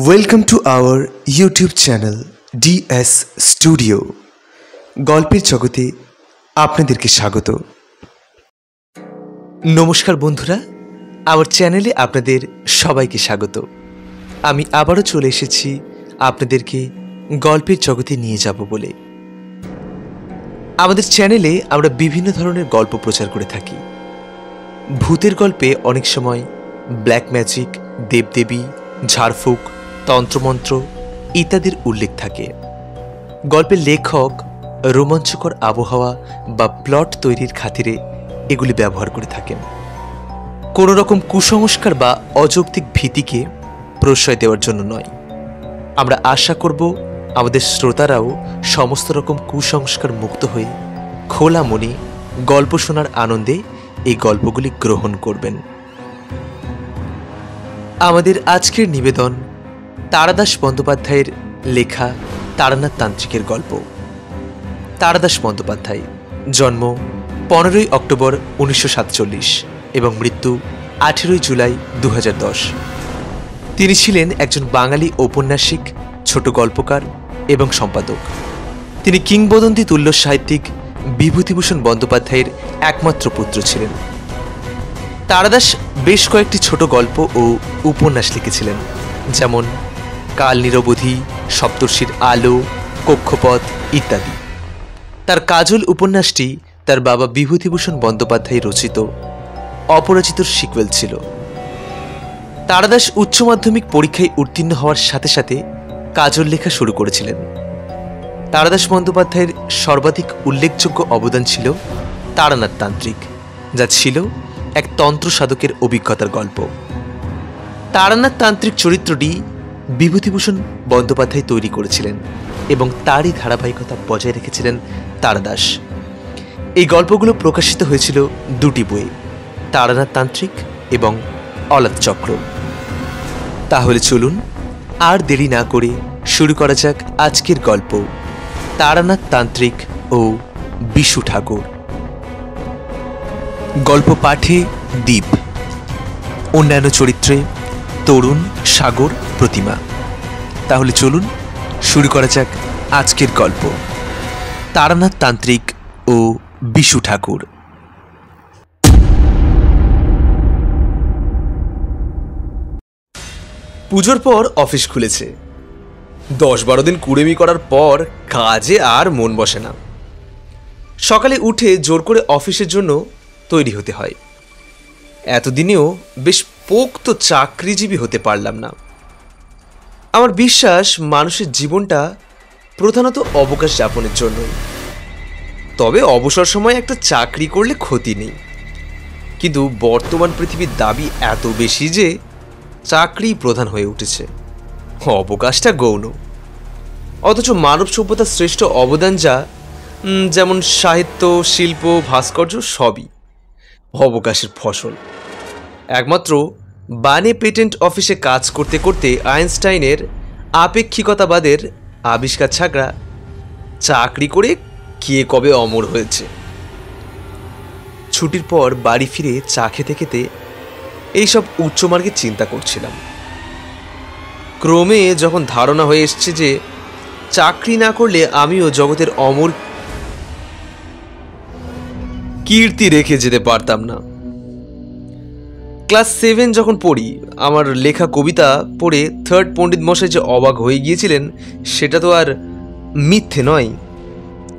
Welcome to our YouTube channel DS studio. গল্পের জগতে আপনাদেরকে স্বাগত। নমস্কার বন্ধুরা, আমার চ্যানেলে আপনাদের সবাইকে স্বাগত। আমি আবারও চলে এসেছি আপনাদেরকে গল্পের জগতে নিয়ে যাব বলে। আমাদের চ্যানেলে আমরা বিভিন্ন ধরনের গল্প প্রচার করে থাকি। ভূতের গল্পে অনেক সময় ব্ল্যাক ম্যাজিক, দেবদেবী, ঝাড়ফুঁক, তন্ত্রমন্ত্র ইত্যাদির উল্লেখ থাকে। গল্পের লেখক রোমাঞ্চকর আবহাওয়া বা প্লট তৈরির খাতিরে এগুলি ব্যবহার করে থাকেন। কোনো রকম কুসংস্কার বা অযৌক্তিক ভীতিকে প্রশ্রয় দেওয়ার জন্য নয়। আমরা আশা করব আমাদের শ্রোতারাও সমস্ত রকম কুসংস্কার মুক্ত হয়ে খোলা মনে গল্প শোনার আনন্দে এই গল্পগুলি গ্রহণ করবেন। আমাদের আজকের নিবেদন তারাদাস বন্দ্যোপাধ্যায়ের লেখা তারানাথ তান্ত্রিকের গল্প। তারাদাস বন্দ্যোপাধ্যায় জন্ম 15ই অক্টোবর 1947 এবং মৃত্যু 18ই জুলাই 2010। তিনি ছিলেন একজন বাঙালি ঔপন্যাসিক, ছোট গল্পকার এবং সম্পাদক। তিনি কিংবদন্তি তুল্য সাহিত্যিক বিভূতিভূষণ বন্দ্যোপাধ্যায়ের একমাত্র পুত্র ছিলেন। তারাদাস বেশ কয়েকটি ছোট গল্প ও উপন্যাস লিখেছিলেন, যেমন কাল নিরবধি, সপ্তর্ষির আলো, কক্ষপথ ইত্যাদি। তার কাজল উপন্যাসটি তার বাবা বিভূতিভূষণ বন্দ্যোপাধ্যায় রচিত অপরাজিতর সিকুয়েল ছিল। তারাদাস উচ্চ মাধ্যমিক পরীক্ষায় উত্তীর্ণ হওয়ার সাথে সাথে কাজল লেখা শুরু করেছিলেন। তারাদাস বন্দ্যোপাধ্যায়ের সর্বাধিক উল্লেখযোগ্য অবদান ছিল তারানাথ তান্ত্রিক, যা ছিল এক তন্ত্র সাধকের অভিজ্ঞতার গল্প। তারানাথ তান্ত্রিক চরিত্রটি বিভূতিভূষণ বন্দ্যোপাধ্যায় তৈরি করেছিলেন এবং তারই ধারাবাহিকতা বজায় রেখেছিলেন তারাদাস। এই গল্পগুলো প্রকাশিত হয়েছিল দুটি বইয়ে, তারানাথ তান্ত্রিক এবং অলাত চক্র। তাহলে চলুন আর দেরি না করে শুরু করা যাক আজকের গল্প, তারানাথ তান্ত্রিক ও বিশু ঠাকুর। গল্প পাঠে দীপ, অন্যান্য চরিত্রে তরুণ, সাগর, প্রতিমা। তাহলে চলুন শুরু করা যাক আজকের গল্প, তারানাথ তান্ত্রিক ও বিশু ঠাকুর। পুজোর পর অফিস খুলেছে। 10-12 দিন কুড়েমি করার পর কাজে আর মন বসে না। সকালে উঠে জোর করে অফিসের জন্য তৈরি হতে হয়। এতদিনেও বেশ পোক্ত চাকরিজীবী হতে পারলাম না। আমার বিশ্বাস মানুষের জীবনটা প্রধানত অবকাশ যাপনের জন্যই। তবে অবসর সময় একটা চাকরি করলে ক্ষতি নেই, কিন্তু বর্তমান পৃথিবীর দাবি এত বেশি যে চাকরি প্রধান হয়ে উঠেছে, অবকাশটা গৌণ। অথচ মানব সভ্যতার শ্রেষ্ঠ অবদান যেমন সাহিত্য, শিল্প, ভাস্কর্য সবই অবকাশের ফসল। একমাত্র বানে পেটেন্ট অফিসে কাজ করতে করতে আইনস্টাইনের আপেক্ষিকতাবাদের আবিষ্কার ছাড়া চাকরি করে কে কবে অমর হয়েছে। ছুটির পর বাড়ি ফিরে চা খেতে খেতে এইসব উচ্চমার্গের চিন্তা করছিলাম। ক্রমে যখন ধারণা হয়ে এসছে যে চাকরি না করলে আমিও জগতের অমর কীর্তি রেখে যেতে পারতাম না। ক্লাস 7 যখন পড়ি, আমার লেখা কবিতা পড়ে থার্ড পণ্ডিত মশাই যে অবাক হয়ে গিয়েছিলেন সেটা তো আর মিথ্যে নয়।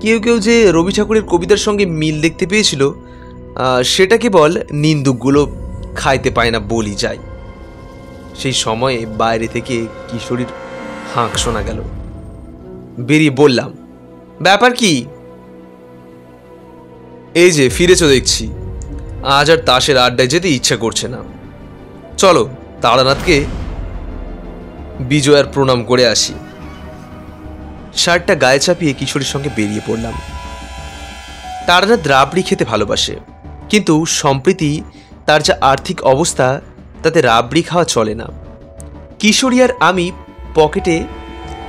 কেউ কেউ যে রবি ঠাকুরের কবিতার সঙ্গে মিল দেখতে পেয়েছিল, সেটা কেবল নিন্দুকগুলো খাইতে পায় না বলি যায়। সেই সময়ে বাইরে থেকে কিশোরীর হাঁক শোনা গেল। বেরিয়ে বললাম, ব্যাপার কি? এই যে ফিরেছ দেখছি, আজ আর তাসের আড্ডায় যেতে ইচ্ছা করছে না। চলো তারানাথকে বিজয়ার প্রণাম করে আসি। শার্টটা গায়ে চাপিয়ে কিশোরীর সঙ্গে বেরিয়ে পড়লাম। তারানাথ রাবড়ি খেতে ভালোবাসে, কিন্তু সম্প্রতি তার যা আর্থিক অবস্থা তাতে রাবড়ি খাওয়া চলে না। কিশোরী আর আমি পকেটে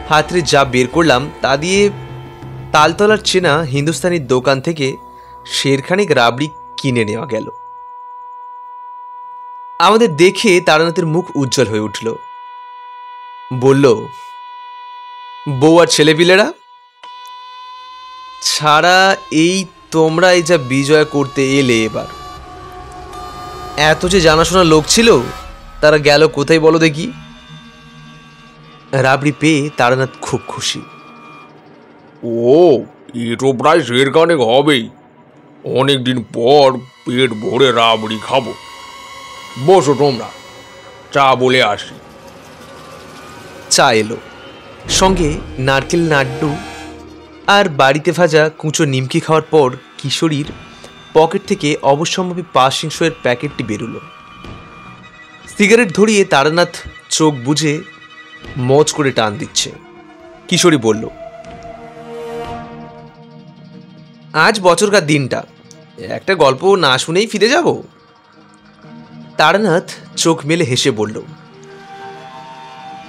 হাতে যা বের করলাম তা দিয়ে তালতলার চেনা হিন্দুস্তানির দোকান থেকে শেরখানিক রাবড়ি কিনে নেওয়া গেল। আমাদের দেখে তারানাথের মুখ উজ্জ্বল হয়ে উঠল। বলল, বউ আর ছেলেপিলেরা ছাড়া এই তোমরা এই যা বিজয় করতে এলে, এবার এত যে জানাশোনা লোক ছিল তারা গেল কোথায় বলো দেখি? রাবড়ি পেয়ে তারানাথ খুব খুশি। ও, এ তো প্রায় শেরখানেক হবেই। অনেকদিন পর পেট ভরে রাবড়ি খাবো। বসো তোমরা, চা বলে আসি। চা এলো, সঙ্গে নারকেল নাড়ু আর বাড়িতে ভাজা কুঁচো নিমকি। খাওয়ার পর কিশোরীর পকেট থেকে অবশ্যম্ভাবী 500 প্যাকেটটি বেরোলো। সিগারেট ধরিয়ে তারানাথ চোখ বুজে মজ করে টান দিচ্ছে। কিশোরী বলল, আজ বছরকার দিনটা, একটা গল্প না শুনেই ফিরে যাব? তারানাথ চোখ মেলে হেসে বলল,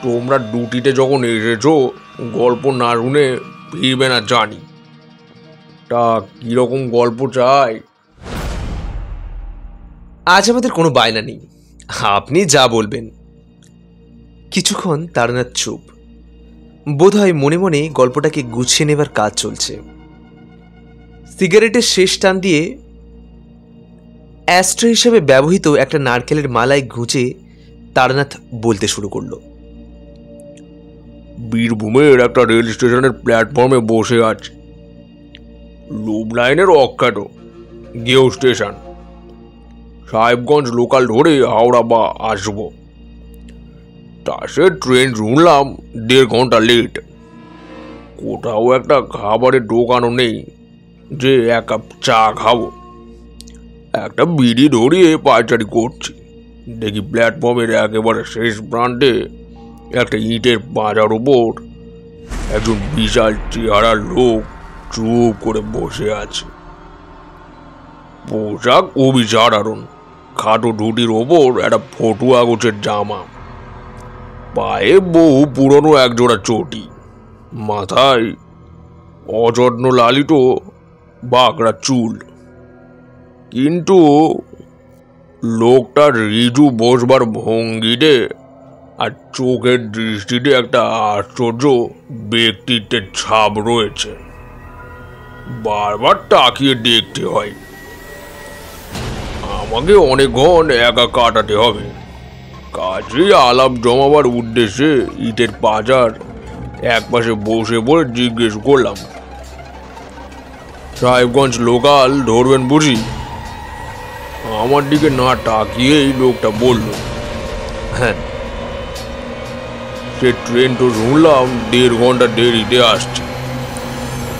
তোমরা ডিউটিতে যখন এসেছো গল্প না শুনে ফিরবে না জানি। তা কিরকম গল্প চাই? আজ আমাদের কোনো বায়না নেই, আপনি যা বলবেন। কিছুক্ষণ তারানাথ চুপ। বোধহয় মনে মনে গল্পটাকে গুছিয়ে নেবার কাজ চলছে। সিগারেটের শেষ টান দিয়ে অ্যাস্ট্রে হিসেবে ব্যবহৃত একটা নারকেলের মালায় গুঁজে তারানাথ বলতে শুরু করলো, বীরভূমের একটা রেল স্টেশনের প্ল্যাটফর্মে বসে আছি। লুব লাইনের অখ্যাত গেও স্টেশন। সাহেবগঞ্জ লোকাল ধরে হাওড়া বা আসবো। তা সে ট্রেন শুনলাম 1.5 ঘন্টা লেট। কোথাও একটা খাবারের দোকানও নেই যে 1 কাপ চা খাবো। একটা বিড়ি ধরিয়ে পায়চারি করছি। দেখি প্ল্যাটফর্মের একেবারে শেষ প্রান্তে একটা ইটের পাঁজার ওপর একজন বিশাল চেহারার লোক চুপ করে বসে আছে। পোশাক অবিচারণ, খাটো ধুতির ওপর একটা ফটুয়া গোছের জামা, পায়ে বহু পুরনো একজোড়া চটি, মাথায় অযত্ন লালিত বাঁকড়া চুল। কিন্তু লোকটার রিজু বসবার ভঙ্গিতে আর চোখের দৃষ্টিতে একটা আশ্চর্য ব্যক্তিত্বের ছাপ রয়েছে। বারবার তাকিয়ে দেখতে হয়। আমাকে অনেকক্ষণ একা কাটাতে হবে। কাজেই আলাপ জমাবার উদ্দেশ্যে ইটের পাঁজার একপাশে বসে পড়ে জিজ্ঞেস করলাম, সাহেবগঞ্জ লোকাল ধরবেন বুঝি? আমার দিকে না তাকিয়েই লোকটা বলল, হ্যাঁ। সে ট্রেন তো শুনলাম 1.5 ঘন্টা দেরিতে আসছে।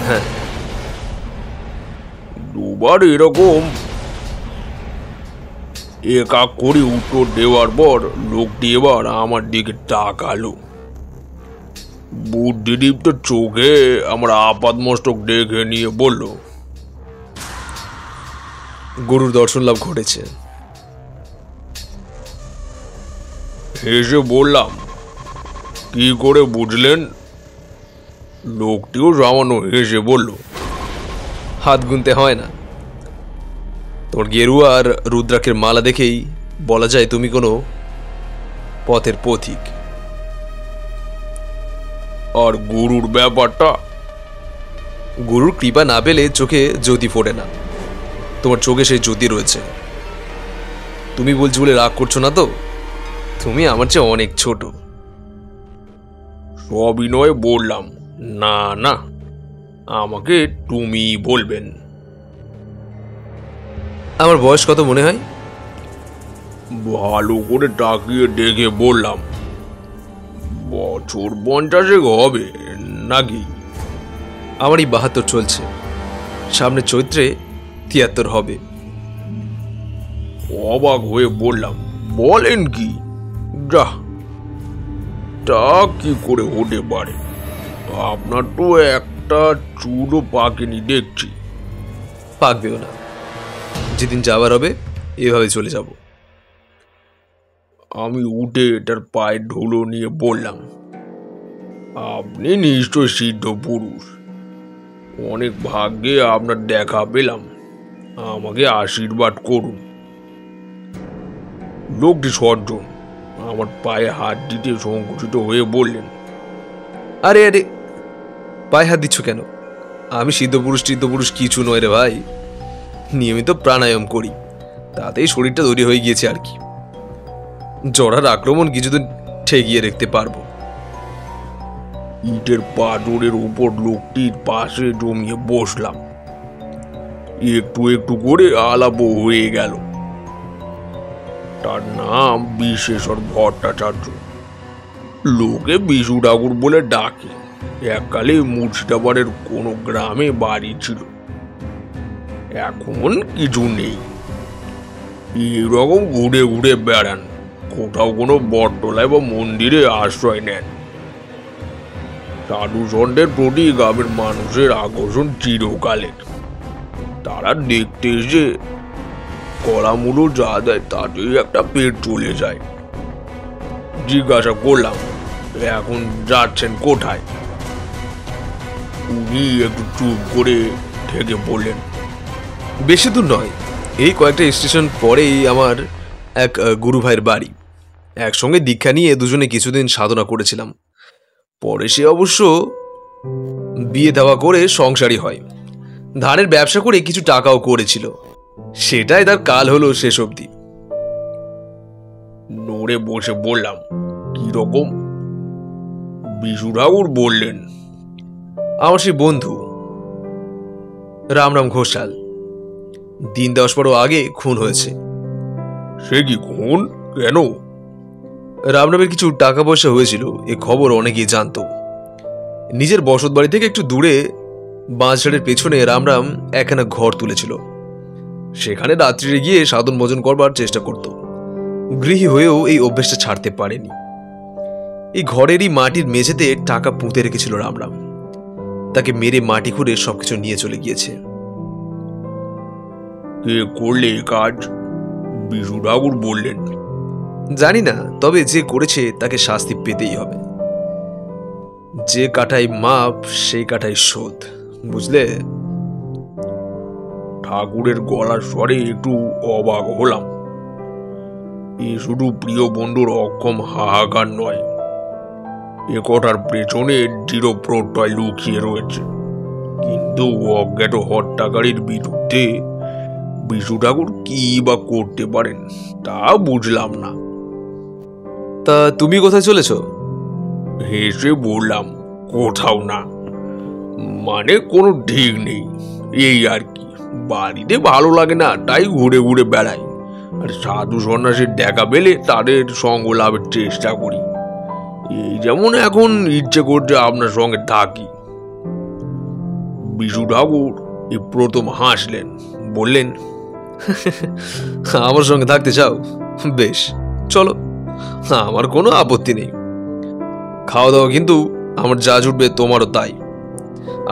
হ্যাঁ। দুবার এরকম একা করে উত্তর দেওয়ার পর লোকটি এবার আমার দিকে তাকালো। বুদ্ধিদীপ্ত চোখে আমার আপাত মস্তক দেখে নিয়ে বলল, গুরুর দর্শন লাভ ঘটেছে। হেসে বললাম, কি করে বুঝলেন? লোকটিও সামান্য হেসে বলল, হাত গুনতে হয় না। তোর গেরুয়া আর রুদ্রাক্ষের মালা দেখেই বলা যায় তুমি কোনো পথের পথিক। আর গুরুর ব্যাপারটা? গুরুর কৃপা না পেলে চোখে জ্যোতি ফোটে না। তোমার চোখে সেই জ্যোতি রয়েছে। তুমি বলছো বলে রাগ করছো না তো? তুমি আমার চেয়ে অনেক ছোট। সবিনয়ে বললাম, না না, আমাকে তুমি বলবেন। আমার বয়স কত মনে হয়? ভালো করে তাকিয়ে দেখে বললাম, বছর 50 হবে নাকি? আমারই 72 চলছে, সামনে চৈত্রে 73 হবে। অবাক হয়ে বললাম, বলেন কি? যা, তা কি করে হতে পারে? আপনার তো একটা চুলও পাকেনি দেখছি। পাকবেও না। যেদিন যাবার হবে এভাবে চলে যাব। আমি উঠে তার পায়ের ধুলো নিয়ে বললাম, আপনি নিশ্চয় সিদ্ধ পুরুষ। অনেক ভাগ্যে আপনার দেখা পেলাম। আমাকে আশীর্বাদ করুন। লোকটি সজ্জন, আমার পায়ে হাত দিতে সংকুচিত হয়ে বললেন, আরে আরে, পায়ে হাত দিচ্ছ কেন? আমি সিদ্ধপুরুষ কিছু নয় রে ভাই, নিয়মিত প্রাণায়াম করি, তাতেই শরীরটা তৈরি হয়ে গিয়েছে আর কি। জড়ার আক্রমণ কিছুদিন ঠেকিয়ে রাখতে পারবো। ইটের পাথরের উপর লোকটির পাশে জমিয়ে বসলাম। একটু একটু করে আলাপ হয়ে গেল। তার নাম বিশেষর ভট্টাচার্য, লোকে বিশু ঠাকুর বলে ডাকে। এককালে মুর্শিদাবাদের কোনো গ্রামে বাড়ি ছিল, এখন কিছু নেই। এইরকম ঘুরে ঘুরে বেড়ান, কোথাও কোনো বটতলায় বা মন্দিরে আশ্রয় নেন। সাধু সন্তের প্রতি গ্রামের মানুষের আকর্ষণ চিরকালের। তারা দেখতে এসে কলামূলো যা দেয় তাতেই একটা পেট চলে যায়। জিজ্ঞাসা করলাম, এখন যাচ্ছেন কোথায়? উনি একটু চুপ করে থেকে বললেন, বেশি দূর নয়, এই কয়েকটা স্টেশন পরেই আমার এক গুরু ভাইয়ের বাড়ি। একসঙ্গে দীক্ষা নিয়ে দুজনে কিছুদিন সাধনা করেছিলাম। পরে সে অবশ্য বিয়ে দেওয়া করে সংসারী হয়। ধানের ব্যবসা করে কিছু টাকাও করেছিল, সেটাই তার কাল হলো শেষ অবধি। নড়ে বসে বললাম, কি রকম? বিশু ঠাকুর বললেন, আমার সেই বন্ধু রামরাম ঘোষাল, দিন 10-12 আগে খুন হয়েছে। সে কি খুন? কেন? রামরামের কিছু টাকা পয়সা হয়েছিল, এ খবর অনেকেই জানতো। নিজের বসত বাড়ি থেকে একটু দূরে বাঁশঝাড়ের পেছনে রামরাম একখানা ঘর তুলেছিল। সেখানে রাত্রিরে গিয়ে সাধন ভোজন করবার চেষ্টা করত। গৃহী হয়েও এই অভ্যেসটা ছাড়তে পারেনি। এই ঘরেরই মাটির মেঝেতে টাকা পুঁতে রেখেছিল রামরাম। তাকে মেরে মাটি খুঁড়ে সবকিছু নিয়ে চলে গিয়েছে। কে করলে এ কাজ? বিশু ঠাকুর বললেন, জানি না, তবে যে করেছে তাকে শাস্তি পেতেই হবে। যে কাঠায় মাপ সেই কাঠায় শোধ, বুঝলে? ঠাকুরের গলার স্বরে একটু অবাক হলাম। এ শুধু প্রিয় বন্ধুর অক্ষম হাহাকার নয়, এ কথার পেছনে দৃঢ় প্রত্যয় লুকিয়ে রয়েছে। কিন্তু অজ্ঞাত হত্যাকারীর বিরুদ্ধে বিশু ঠাকুর কি বা করতে পারেন তা বুঝলাম না। তা তুমি কোথায় চলেছ? হেসে বললাম, কোথাও না, মানে কোনো ঠিক নেই, এই আর কি। বাড়িতে ভালো লাগে না, তাই ঘুরে ঘুরে বেড়াই। আর সাধু সন্ন্যাসীর দেখা পেলে তাদের সঙ্গ লাভের চেষ্টা করি। এই যেমন এখন ইচ্ছে করছে আপনার সঙ্গে থাকি। বিশু ঠাকুর এই প্রথম হাসলেন, বললেন, আমার সঙ্গে থাকতে চাও? বেশ, চলো, আমার কোনো আপত্তি নেই। খাওয়া দাওয়া কিন্তু আমার যা জুটবে তোমারও তাই,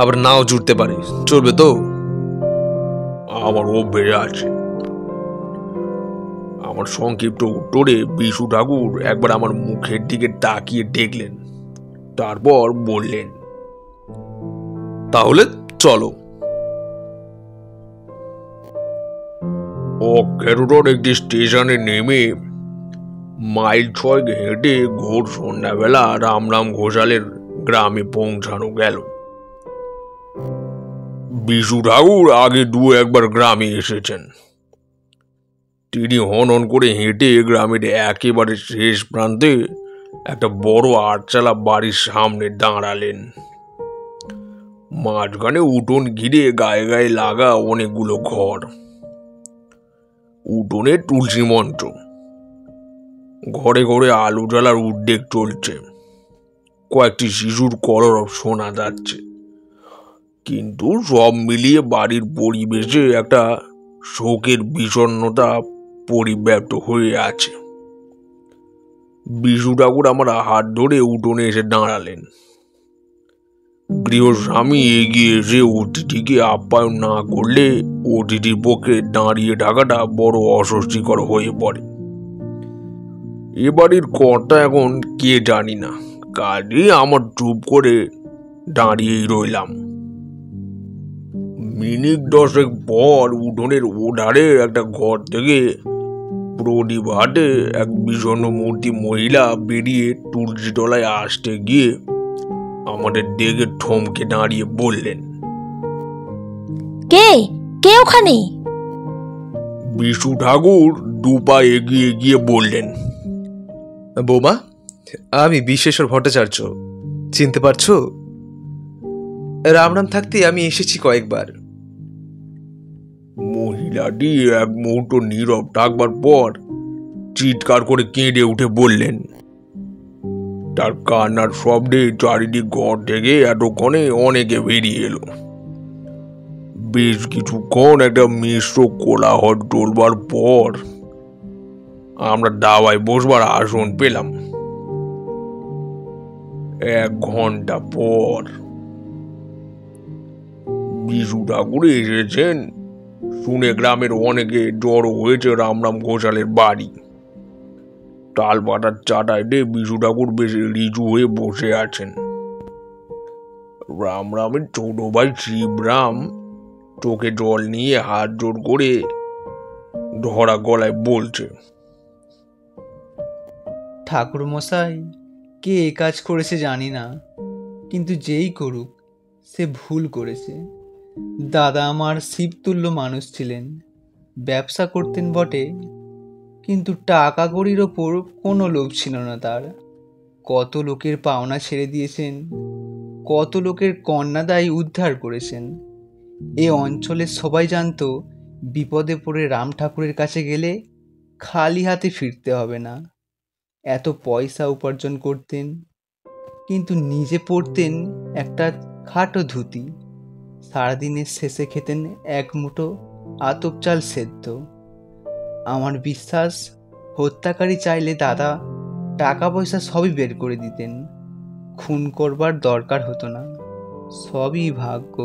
আবার নাও জুটতে পারে, চলবে তো? আমার অভ্যেস আছে। আমার সংক্ষিপ্ত উত্তরে বিশু ঠাকুর একবার আমার মুখের দিকে তাকিয়ে দেখলেন, তারপর বললেন, তাহলে চলো। অক্ষেরোর একটি স্টেশনে নেমে মাইল 6 হেঁটে ঘোর সন্ধ্যাবেলা রামরাম ঘোষালের গ্রামে পৌঁছানো গেল। বিশু ঠাকুর আগে 2-1 গ্রামে এসেছেন। তিনি হনন করে হেঁটে গ্রামের একেবারে শেষ প্রান্তে একটা বড় 8চালা বাড়ির সামনে দাঁড়ালেন। মাঝখানে উঠোন ঘিরে গায়ে গায়ে লাগা অনেকগুলো ঘর। উঠোনে তুলসী মঞ্চ, ঘরে ঘরে আলো জ্বালার উদ্যোগ চলছে। কয়েকটি শিশুর কলরব শোনা যাচ্ছে। কিন্তু সব মিলিয়ে বাড়ির পরিবেশে একটা শোকের বিষণ্ণতা পরিব্যাপ্ত হয়ে আছে। বিশু ঠাকুর আমার হাত ধরে উঠোনে এসে দাঁড়ালেন। গৃহস্বামী এগিয়ে এসে অতিথিকে আপ্যায়ন না করলে অতিথির পক্ষে দাঁড়িয়ে থাকাটা বড় অস্বস্তিকর হয়ে পড়ে। এ বাড়ির কর্তা এখন কে জানি না, কাজেই আমার চুপ করে দাঁড়িয়েই রইলাম। মিনিট 10 পর উঠোনের ওধারে একটা ঘর থেকে প্রদীপ হাতে এক বিষণ্ণ মূর্তি মহিলা বেরিয়ে তুলসী তলায় আসতে গিয়ে আমাদের দেখে থমকে দাঁড়িয়ে বললেন, কে কে ওখানে? বিশু ঠাকুর দুপা এগিয়ে গিয়ে বললেন, বৌমা, আমি বিশ্বেশ্বর ভট্টাচার্য, চিনতে পারছো? রাম রাম থাকতে আমি এসেছি কয়েকবার। মহিলাটি এক মুহূর্ত নীরব থাকবার পর চিৎকার করে কেঁদে উঠে বললেন, তার কান্নার শব্দে চারিদিক ঘর থেকে এতক্ষণে অনেকে বেরিয়ে এলো। বেশ কিছুক্ষণ একটা মিশ্র কোলাহল চলবার পর আমরা দাওয়ায় বসবার আসন পেলাম। 1 ঘন্টা পর বিশু ঠাকুর এসেছেন শুনে গ্রামের অনেকে জড়ো হয়েছে রামরাম ঘোষালের বাড়ি। তাল পাতার চাটাইতে বিশু ঠাকুর বেশ রিজু হয়ে বসে আছেন। রামরামের ছোট ভাই শিবরাম চোখে জল নিয়ে হাত জোর করে ধরা গলায় বলছে, ঠাকুর মশাই, কে এ কাজ করেছে জানি না, কিন্তু যেই করুক সে ভুল করেছে। দাদা আমার শিবতুল্য মানুষ ছিলেন, ব্যবসা করতেন বটে, কিন্তু টাকা কড়ির ওপর কোনো লোভ ছিল না তার। কত লোকের পাওনা ছেড়ে দিয়েছেন, কত লোকের কন্যাদায়ী উদ্ধার করেছেন। এ অঞ্চলের সবাই জানতো বিপদে পড়ে রাম ঠাকুরের কাছে গেলে খালি হাতে ফিরতে হবে না। এত পয়সা উপার্জন করতেন, কিন্তু নিজে পরতেন একটা খাটো ধুতি। সারাদিনের শেষে খেতেন এক মুঠো আতপ চাল সেদ্ধ। আমার বিশ্বাস, হত্যাকারী চাইলে দাদা টাকা পয়সা সবই বের করে দিতেন, খুন করবার দরকার হতো না। সবই ভাগ্য।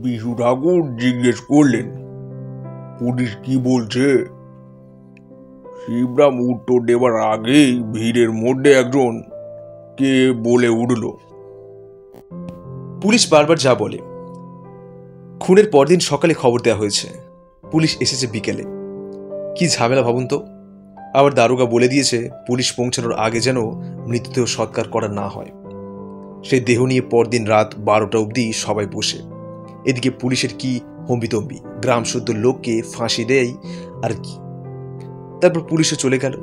বিশু ঠাকুর জিজ্ঞেস করলেন, পুলিশ কি বলছে? শিবরাম উত্তর দেবার আগেই ভিড়ের মধ্যে একজন কে বলে উঠল, পুলিশ বারবার যা বলে। খুনের পরদিন সকালে খবর দেওয়া হয়েছে, পুলিশ এসেছে বিকেলে। কি ঝামেলা ভাবুন তো। আবার দারোগা বলে দিয়েছে পুলিশ পৌঁছানোর আগে যেন মৃতদেহ সৎকার করা না হয়। সেই দেহ নিয়ে পরদিন রাত 12টা অবধি সবাই বসে। এদিকে পুলিশের কি হম্বিতম্বি, গ্রাম শুদ্ধ লোককে ফাঁসি দেয় আর কি। তারপর পুলিশও চলে গেল,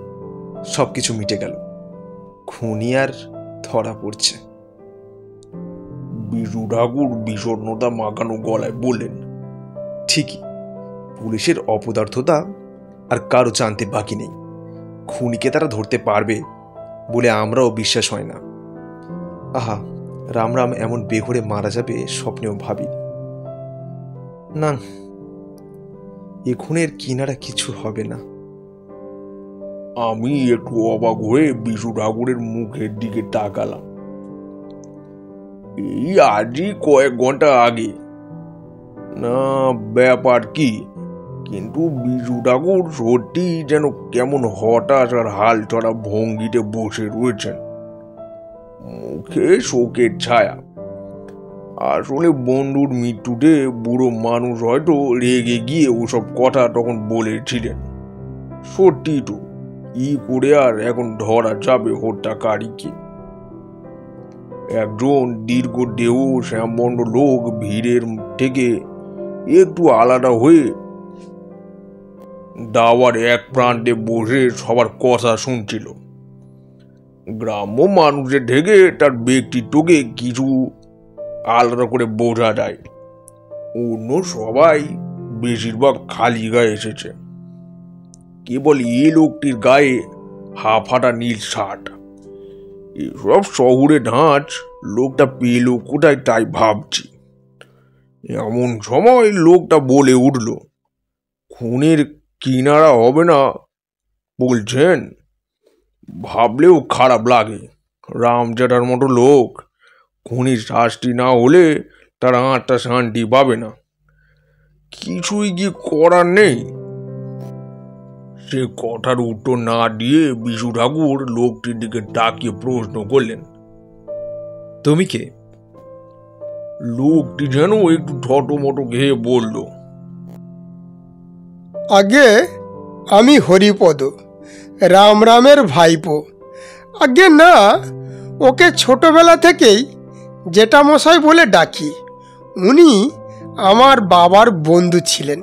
সবকিছু মিটে গেল। খুনি আর ধরা পড়ছে। বিশু ঠাকুর বিষণ্ণতা মাখানো গলায় বললেন, ঠিকই, পুলিশের অপদার্থতা আর কারো জানতে বাকি নেই। খুনিকে তারা ধরতে পারবে বলে আমরাও বিশ্বাস হয় না। আহা, রামরাম এমন বেঘরে মারা যাবে স্বপ্নেও ভাবি না। এ খুনের কিনারা কিছু হবে না। আমি একটু অবাক হয়ে বিশু ঠাকুরের মুখের দিকে তাকালাম। এই আজই কয়েক ঘন্টা আগে না, ব্যাপার কি? কিন্তু বিশু ঠাকুর সত্যি যেন কেমন হঠাৎ আর হাল ছড়া ভঙ্গিতে বসে রয়েছেন, মুখে শোকের ছায়া। আসলে বন্ধুর মৃত্যুতে বুড়ো মানুষ হয়তো রেগে গিয়ে ওসব কথা তখন বলেছিলেন। সত্যি তো, কি করে আর এখন ধরা যাবে হত্যাকারীকে? একজন দীর্ঘ দেহ শ্যামবর্ণ লোক ভিড়ের থেকে একটু আলাদা হয়ে দাওয়ার এক প্রান্তে বসে সবার কথা শুনছিল। গ্রাম্য মানুষের থেকে তার ব্যক্তিত্বকে কিছু আলাদা করে বোঝা যায়। অন্য সবাই বেশিরভাগ খালি গায়ে এসেছে, কেবল এই লোকটির গায়ে হাফাটা নীল শার্ট। এসব শহুরে ঢাঁচ লোকটা পেল কোথায় তাই ভাবছি। এমন সময় লোকটা বলে উঠল, খুনের কিনারা হবে না বলছেন? ভাবলেও খারাপ লাগে। রামজাটার মতো লোক খুনির শাস্তি না হলে তার আত্মা শান্তি পাবে না। কিছুই কি করার নেই? সে কথার উত্তর না দিয়ে বিশু ঠাকুর লোকটির দিকে তাকিয়ে প্রশ্ন করলেন, তুমি কে? লোকটি যেন একটু থতমত খেয়ে বলল, আগে আমি হরিপদ, রামরামের ভাইপো। আজ্ঞে না, ওকে ছোটবেলা থেকেই জেঠামশাই বলে ডাকি। উনি আমার বাবার বন্ধু ছিলেন।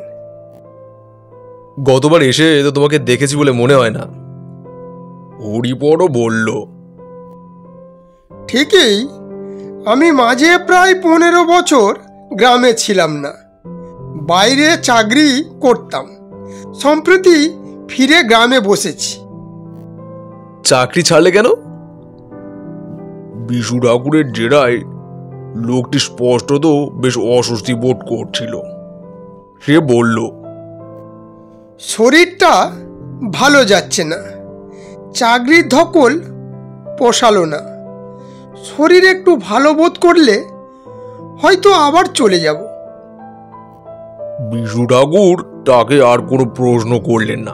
গতবার এসে তো তোমাকে দেখেছি বলে মনে হয় না। হরিপদও বলল। ঠিকই, আমি মাঝে প্রায় 15 বছর গ্রামে ছিলাম না, বাইরে চাকরি করতাম। সম্প্রতি ফিরে গ্রামে বসেছি। চাকরি ছাড়লে কেন? বিশু ঠাকুরের জেরায় লোকটি স্পষ্টত বেশ অস্বস্তি বোধ করছিল। সে বলল, শরীরটা ভালো যাচ্ছে না, চাকরির ধকল পোষালো না। শরীর একটু ভালো বোধ করলে হয়তো আবার চলে যাব। বিশু ঠাকুর তাকে আর কোনো প্রশ্ন করলেন না।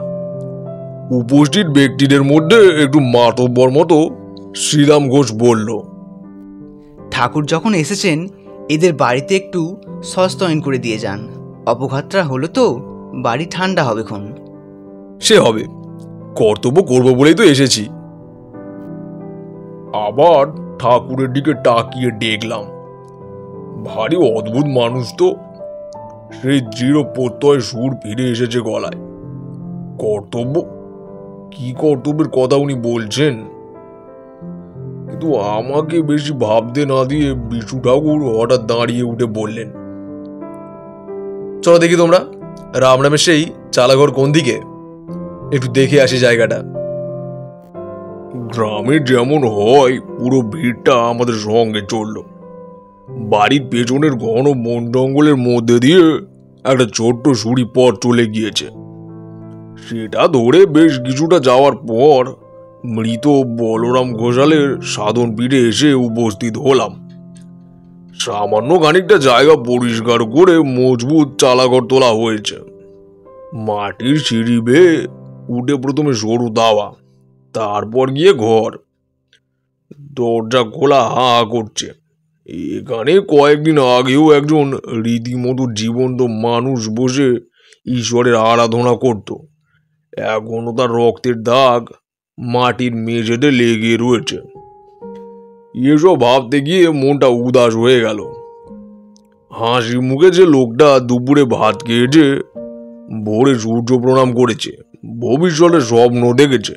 উপস্থিত ব্যক্তিদের মধ্যে একটু মাতব্বর মতো শ্রীরাম ঘোষ বলল, ঠাকুর যখন এসেছেন এদের বাড়িতে একটু সস্তয়ন করে দিয়ে যান। অপঘাতটা হলো তো বাড়ি ঠান্ডা হবে খন। সে হবে, কর্তব্য করবো বলেই তো এসেছি। আবার ঠাকুরের দিকে তাকিয়ে দেখলাম। ভারী অদ্ভুত মানুষ তো। সেই দৃঢ় প্রত্যয় সুর ফিরে এসেছে গলায়। কর্তব্য, কি কর্তব্যের কথা উনি বলছেন? কিন্তু আমাকে বেশি ভাবতে না দিয়ে বিশু ঠাকুর হঠাৎ দাঁড়িয়ে উঠে বললেন, চলো দেখি তোমরা, রামরামের সেই চালাঘর কোন দিকে, একটু দেখে আসি জায়গাটা। গ্রামে যেমন হয় পুরো ভিড়টা আমাদের সঙ্গে চলল। বাড়ির পেছনের ঘন বন জঙ্গলের মধ্যে দিয়ে একটা ছোট্ট সুড়ি পথ চলে গিয়েছে। সেটা ধরে বেশ কিছুটা যাওয়ার পর মৃত বলরাম ঘোষালের সাধন পীঠে এসে উপস্থিত হলাম। সামান্য খানিকটা জায়গা পরিষ্কার করে মজবুত চালাঘর তোলা হয়েছে। মাটির সিঁড়ি বেয়ে উঠে প্রথমে সরু দাওয়া, তারপর গিয়ে ঘর। দরজা খোলা হা হা করছে। এখানে কয়েকদিন আগেও একজন রীতিমতো জীবন্ত মানুষ বসে ঈশ্বরের আরাধনা করত। এখনো তার রক্তের দাগ মাটির মেঝেতে লেগে রয়েছে। এসব ভাবতে গিয়ে মনটা উদাস হয়ে গেল। হাসি মুখে যে লোকটা দুপুরে ভাত খেয়েছে, ভোরে সূর্য প্রণাম করেছে, ভবিষ্যতে স্বপ্ন দেখেছে,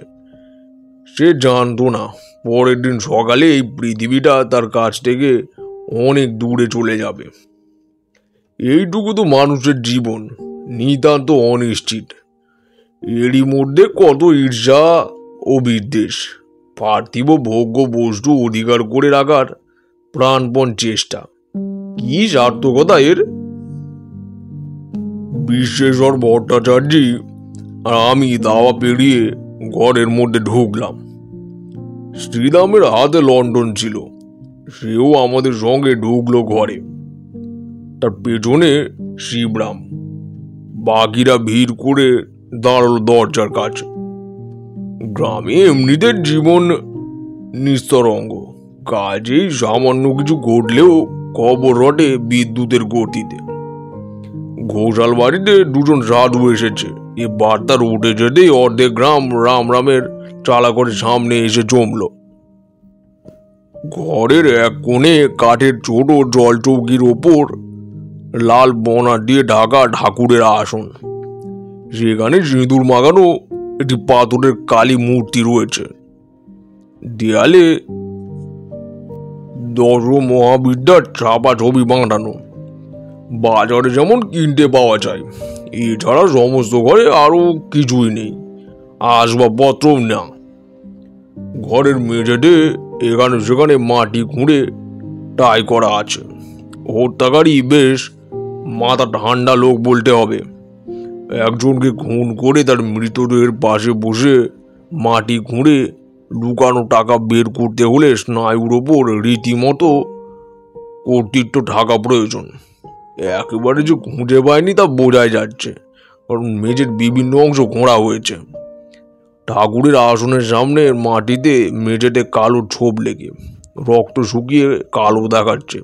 সে জানতো না পরের দিন সকালে এই পৃথিবীটা তার কাছ থেকে অনেক দূরে চলে যাবে। এইটুকু তো মানুষের জীবন, নিতান্ত অনিশ্চিত। এরই মধ্যে কত ঈর্ষা ও বিদ্বেষ, পার্থিব ভোগ্য বস্তু অধিকার করে রাখার প্রাণপণ চেষ্টা। কি সার্থকতা এর! বিশ্বেশ্বর ভট্টাচার্যি আর আমি দাওয়া পেরিয়ে ঘরের মধ্যে ঢুকলাম। শ্রীরামের হাতে লন্ডন ছিল, সেও আমাদের সঙ্গে ঢুকলো ঘরে। তার পেছনে শিবরাম। বাকিরা ভিড় করে দাঁড়ালো দরজার কাছে। গ্রামে এমনিতে জীবন নিস্তরঙ্গ, কাজেই সামান্য কিছু ঘটলেও খবর রটে বিদ্যুতের গতিতে। ঘোষাল বাড়িতে দুজন সাধু এসেছে, এ বার্তার উঠে যেতেই অর্ধেক গ্রাম রামরামের চালাঘরের সামনে এসে জমল। ঘরের এক কোণে কাঠের ছোট জল চৌকির ওপর লাল বনা দিয়ে ঢাকা ঠাকুরের আসন। সেখানে সিঁদুর মাখানো একটি পাথরের কালী মূর্তি রয়েছে। দেয়ালে 10 মহাবিদ্যার ছাপা ছবি বাঁধানো, বাজারে যেমন কিনতে পাওয়া যায়। এছাড়া সমস্ত ঘরে আরো কিছুই নেই, আসবাবপত্রও না। ঘরের মেঝেতে এখানে সেখানে মাটি খুঁড়ে টাই করা আছে। হত্যাকারী বেশ মাথা ঠান্ডা লোক বলতে হবে। একজনকে খুন করে তার মৃতদেহের পাশে বসে মাটি খুঁড়ে লুকানো টাকা বের করতে হলে স্নায়ুর ওপর রীতিমতো কর্তৃত্ব থাকা প্রয়োজন। একেবারে যে খুঁজে পায়নি তা বোঝাই যাচ্ছে, কারণ মেঝের বিভিন্ন অংশ খোঁড়া হয়েছে। ঠাকুরের আসনের সামনে মাটিতে মেঝেতে কালো ছোপ লেগে রক্ত শুকিয়ে কালো দেখাচ্ছে।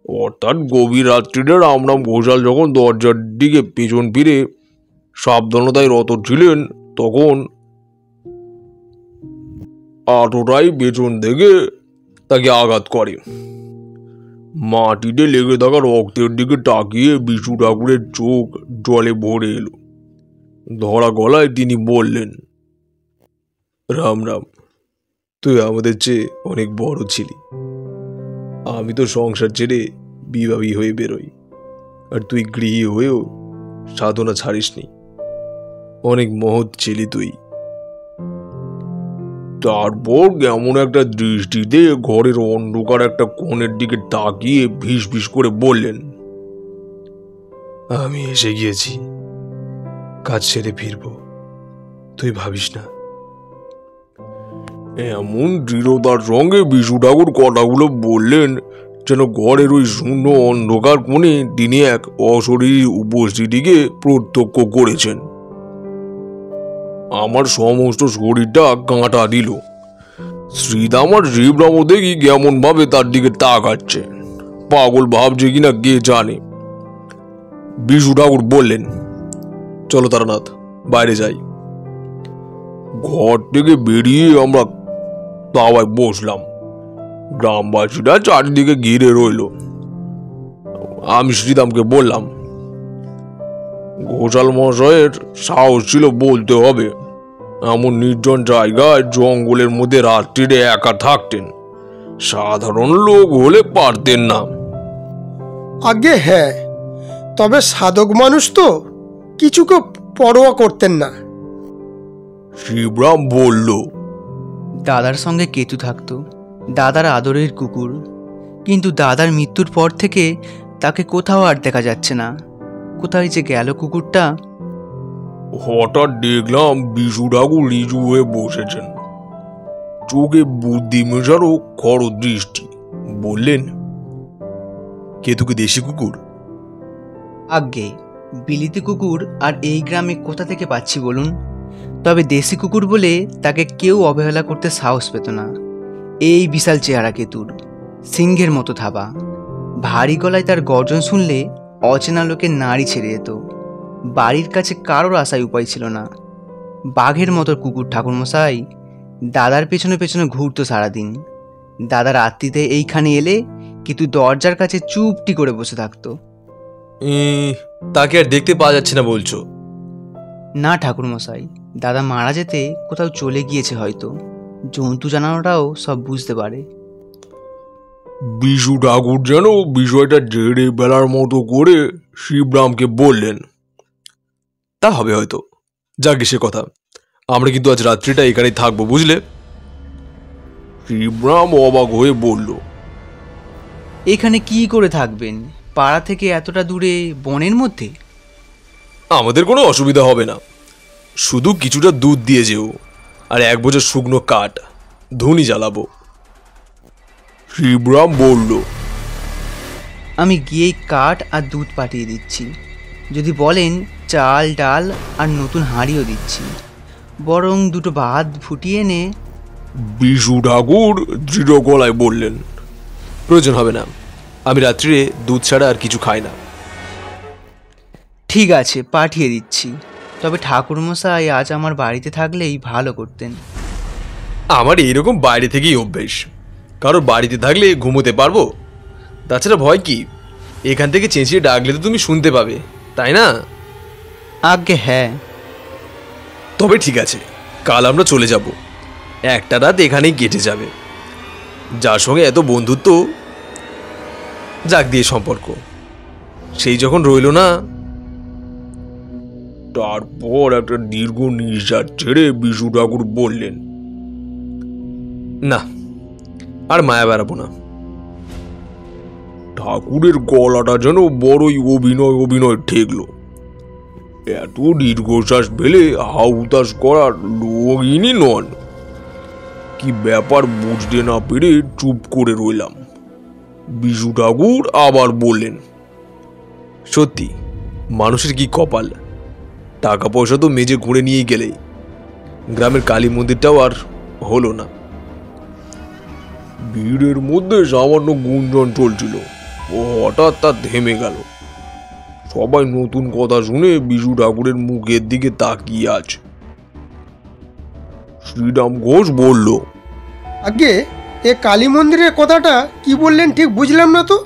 অর্থাৎ গভীর রাত্রিতে রামরাম ঘোষাল যখন দরজার দিকে পেছন ফিরে সাবধানতায় রত ছিলেন তখন আটোটাই পেছন থেকে তাকে আঘাত করে। মাটিতে লেগে থাকা রক্তের দিকে তাকিয়ে বিশু ঠাকুরের চোখ জলে ভরে এলো। ধরা গলায় তিনি বললেন, রাম রাম, তুই আমাদের চেয়ে অনেক বড় ছিলি। আমি তো সংসার ছেড়ে বিবাহী হয়ে বেরোই, আর তুই গৃহী হয়েও সাধনা ছাড়িসনি। অনেক মহৎ ছিলি তুই। তারপর কেমন একটা দৃষ্টিতে ঘরের অন্ধকার একটা কোণের দিকে তাকিয়ে ভিস ভিস করে বললেন, আমি এসে গিয়েছি, কাজ সেরে ফিরবো, তুই ভাবিস না। এমন দৃঢ়তার সঙ্গে বিশু ঠাকুর কথাগুলো বললেন যেন ঘরের ওই শূন্য অন্ধকার কোণে তিনি এক অশরীরী উপস্থিতিকে প্রত্যক্ষ করেছেন। আমার সমস্ত শরীরটা কাঁটা দিল। শ্রীদামার জীবরামও দেখি কেমন ভাবে তার দিকে তাকাচ্ছে, পাগল ভাবছে কিনা কে জানে। বিশু ঠাকুর বললেন, চলো তারানাথ, বাইরে যাই। ঘর থেকে বেরিয়ে আমরা দাওয়ায় বসলাম। গ্রামবাসীরা চারিদিকে ঘিরে রইল। আমি শ্রীদামকে বললাম, ঘোষাল মশাইয়ের সাহস ছিল বলতে হবে। এমন নির্জন জায়গায় জঙ্গলের মধ্যে রাত্রিরে একা থাকতেন। সাধারণ লোক হলে পারতেন না। আগে হ্যাঁ, তবে সাধক মানুষ তো কিছুকে পরোয়া করতেন না। শিবরাম বলল, দাদার সঙ্গে কেতু থাকতো, দাদার আদরের কুকুর। কিন্তু দাদার মৃত্যুর পর থেকে তাকে কোথাও আর দেখা যাচ্ছে না। কোথায় যে গেল কুকুরটা। হঠাৎ দেখলাম বিশু ঠাকুর রিজু হয়ে বসেছেন, চোখে বুদ্ধি মেশারও খর দৃষ্টি। বললেন, কেতুকে দেশি কুকুর? আজ্ঞে, বিলিতি কুকুর আর এই গ্রামে কোথা থেকে পাচ্ছি বলুন? তবে দেশি কুকুর বলে তাকে কেউ অবহেলা করতে সাহস পেত না। এই বিশাল চেহারা কেতুর, সিংহের মতো থাবা। ভারী গলায় তার গর্জন শুনলে অচেনা লোকের নাড়ি ছেড়ে যেত। বাড়ির কাছে কারোর আশায় উপায় ছিল না। বাঘের মতো কুকুর ঠাকুরমশাই। দাদার পেছনে পেছনে ঘুরতো সারাদিন। দাদার রাত্রিতে এইখানে এলে কিন্তু দরজার কাছে চুপটি করে বসে থাকতো। তাকে আর দেখতে পাওয়া যাচ্ছে না বলছো? না ঠাকুরমশাই, দাদা মারা যেতে কোথাও চলে গিয়েছে হয়তো। জন্তু জানানোটাও সব বুঝতে পারে। বিশু ঠাকুর যেন বিষয়টা জেরে বেলার মতো করে শিবরামকে বললেন, তা হবে হয়তো, যাকে সে কথা। আমরা কিন্তু আজ রাত্রিটা এখানেই থাকবো, বুঝলে? শিবরাম অবাক হয়ে বলল, এখানে কি করে থাকবেন? পাড়া থেকে এতটা দূরে বনের মধ্যে? আমাদের কোনো অসুবিধা হবে না, শুধু কিছুটা দুধ দিয়ে যেও, আর এক বোঝা শুকনো কাঠ, ধুনি জ্বালাবো। শিবরাম বলল, আমি গিয়েই কাঠ আর দুধ পাঠিয়ে দিচ্ছি। যদি বলেন চাল ডাল আর নতুন হাঁড়িও দিচ্ছি। বরং দুটো ভাত ফুটিয়ে এনে। বিশু ঠাকুর দৃঢ় গলায় বললেন, প্রয়োজন হবে না, আমি রাত্রিরে দুধ ছাড়া আর কিছু খাই না। ঠিক আছে, পাঠিয়ে দিচ্ছি। তবে ঠাকুরমশাই আজ আমার বাড়িতে থাকলেই ভালো করতেন। আমার এইরকম বাইরে থেকেই অভ্যেস, কারোর বাড়িতে থাকলে ঘুমোতে পারবো। তাছাড়া ভয় কি? এখান থেকে চেঁচিয়ে ডাকলে তো তুমি শুনতে পাবে, তাই না? আজ্ঞে হ্যাঁ। তবে ঠিক আছে, কাল আমরা চলে যাব। একটা রাত এখানেই কেটে যাবে। যার সঙ্গে এত বন্ধুত্ব, যাক দিয়ে সম্পর্ক, সেই যখন রইল না। তারপর একটা দীর্ঘ নিঃশ্বাস ছেড়ে বিশু ঠাকুর বললেন, না, আর মায়া বেড়াবো না। ঠাকুরের গলাটা যেন বড়ই অভিনয় অভিনয় ঠেকল। এত দীর্ঘশ্বাস ফেলে হাউতাস করার লোকইনি নন। কি ব্যাপার বুঝতে না পেরে চুপ করে রইলাম। বিশু ঠাকুর আবার বললেন, সত্যি মানুষের কি কপাল। টাকা পয়সা তো মেজে ঘুরে নিয়েই গেলেই, গ্রামের কালী মন্দিরটাও আর হলো না। ভিড়ের মধ্যে সামান্য গুঞ্জন চলছিল, ও হঠাৎ তা থেমে গেল। সবাই নতুন কথা শুনে বিজু ঠাকুরের মুখের দিকে তাকিয়ে আছে। শ্রীরাম ঘোষ বলল, আগে এ কালী মন্দিরের কথাটা কি বললেন ঠিক বুঝলাম না তো।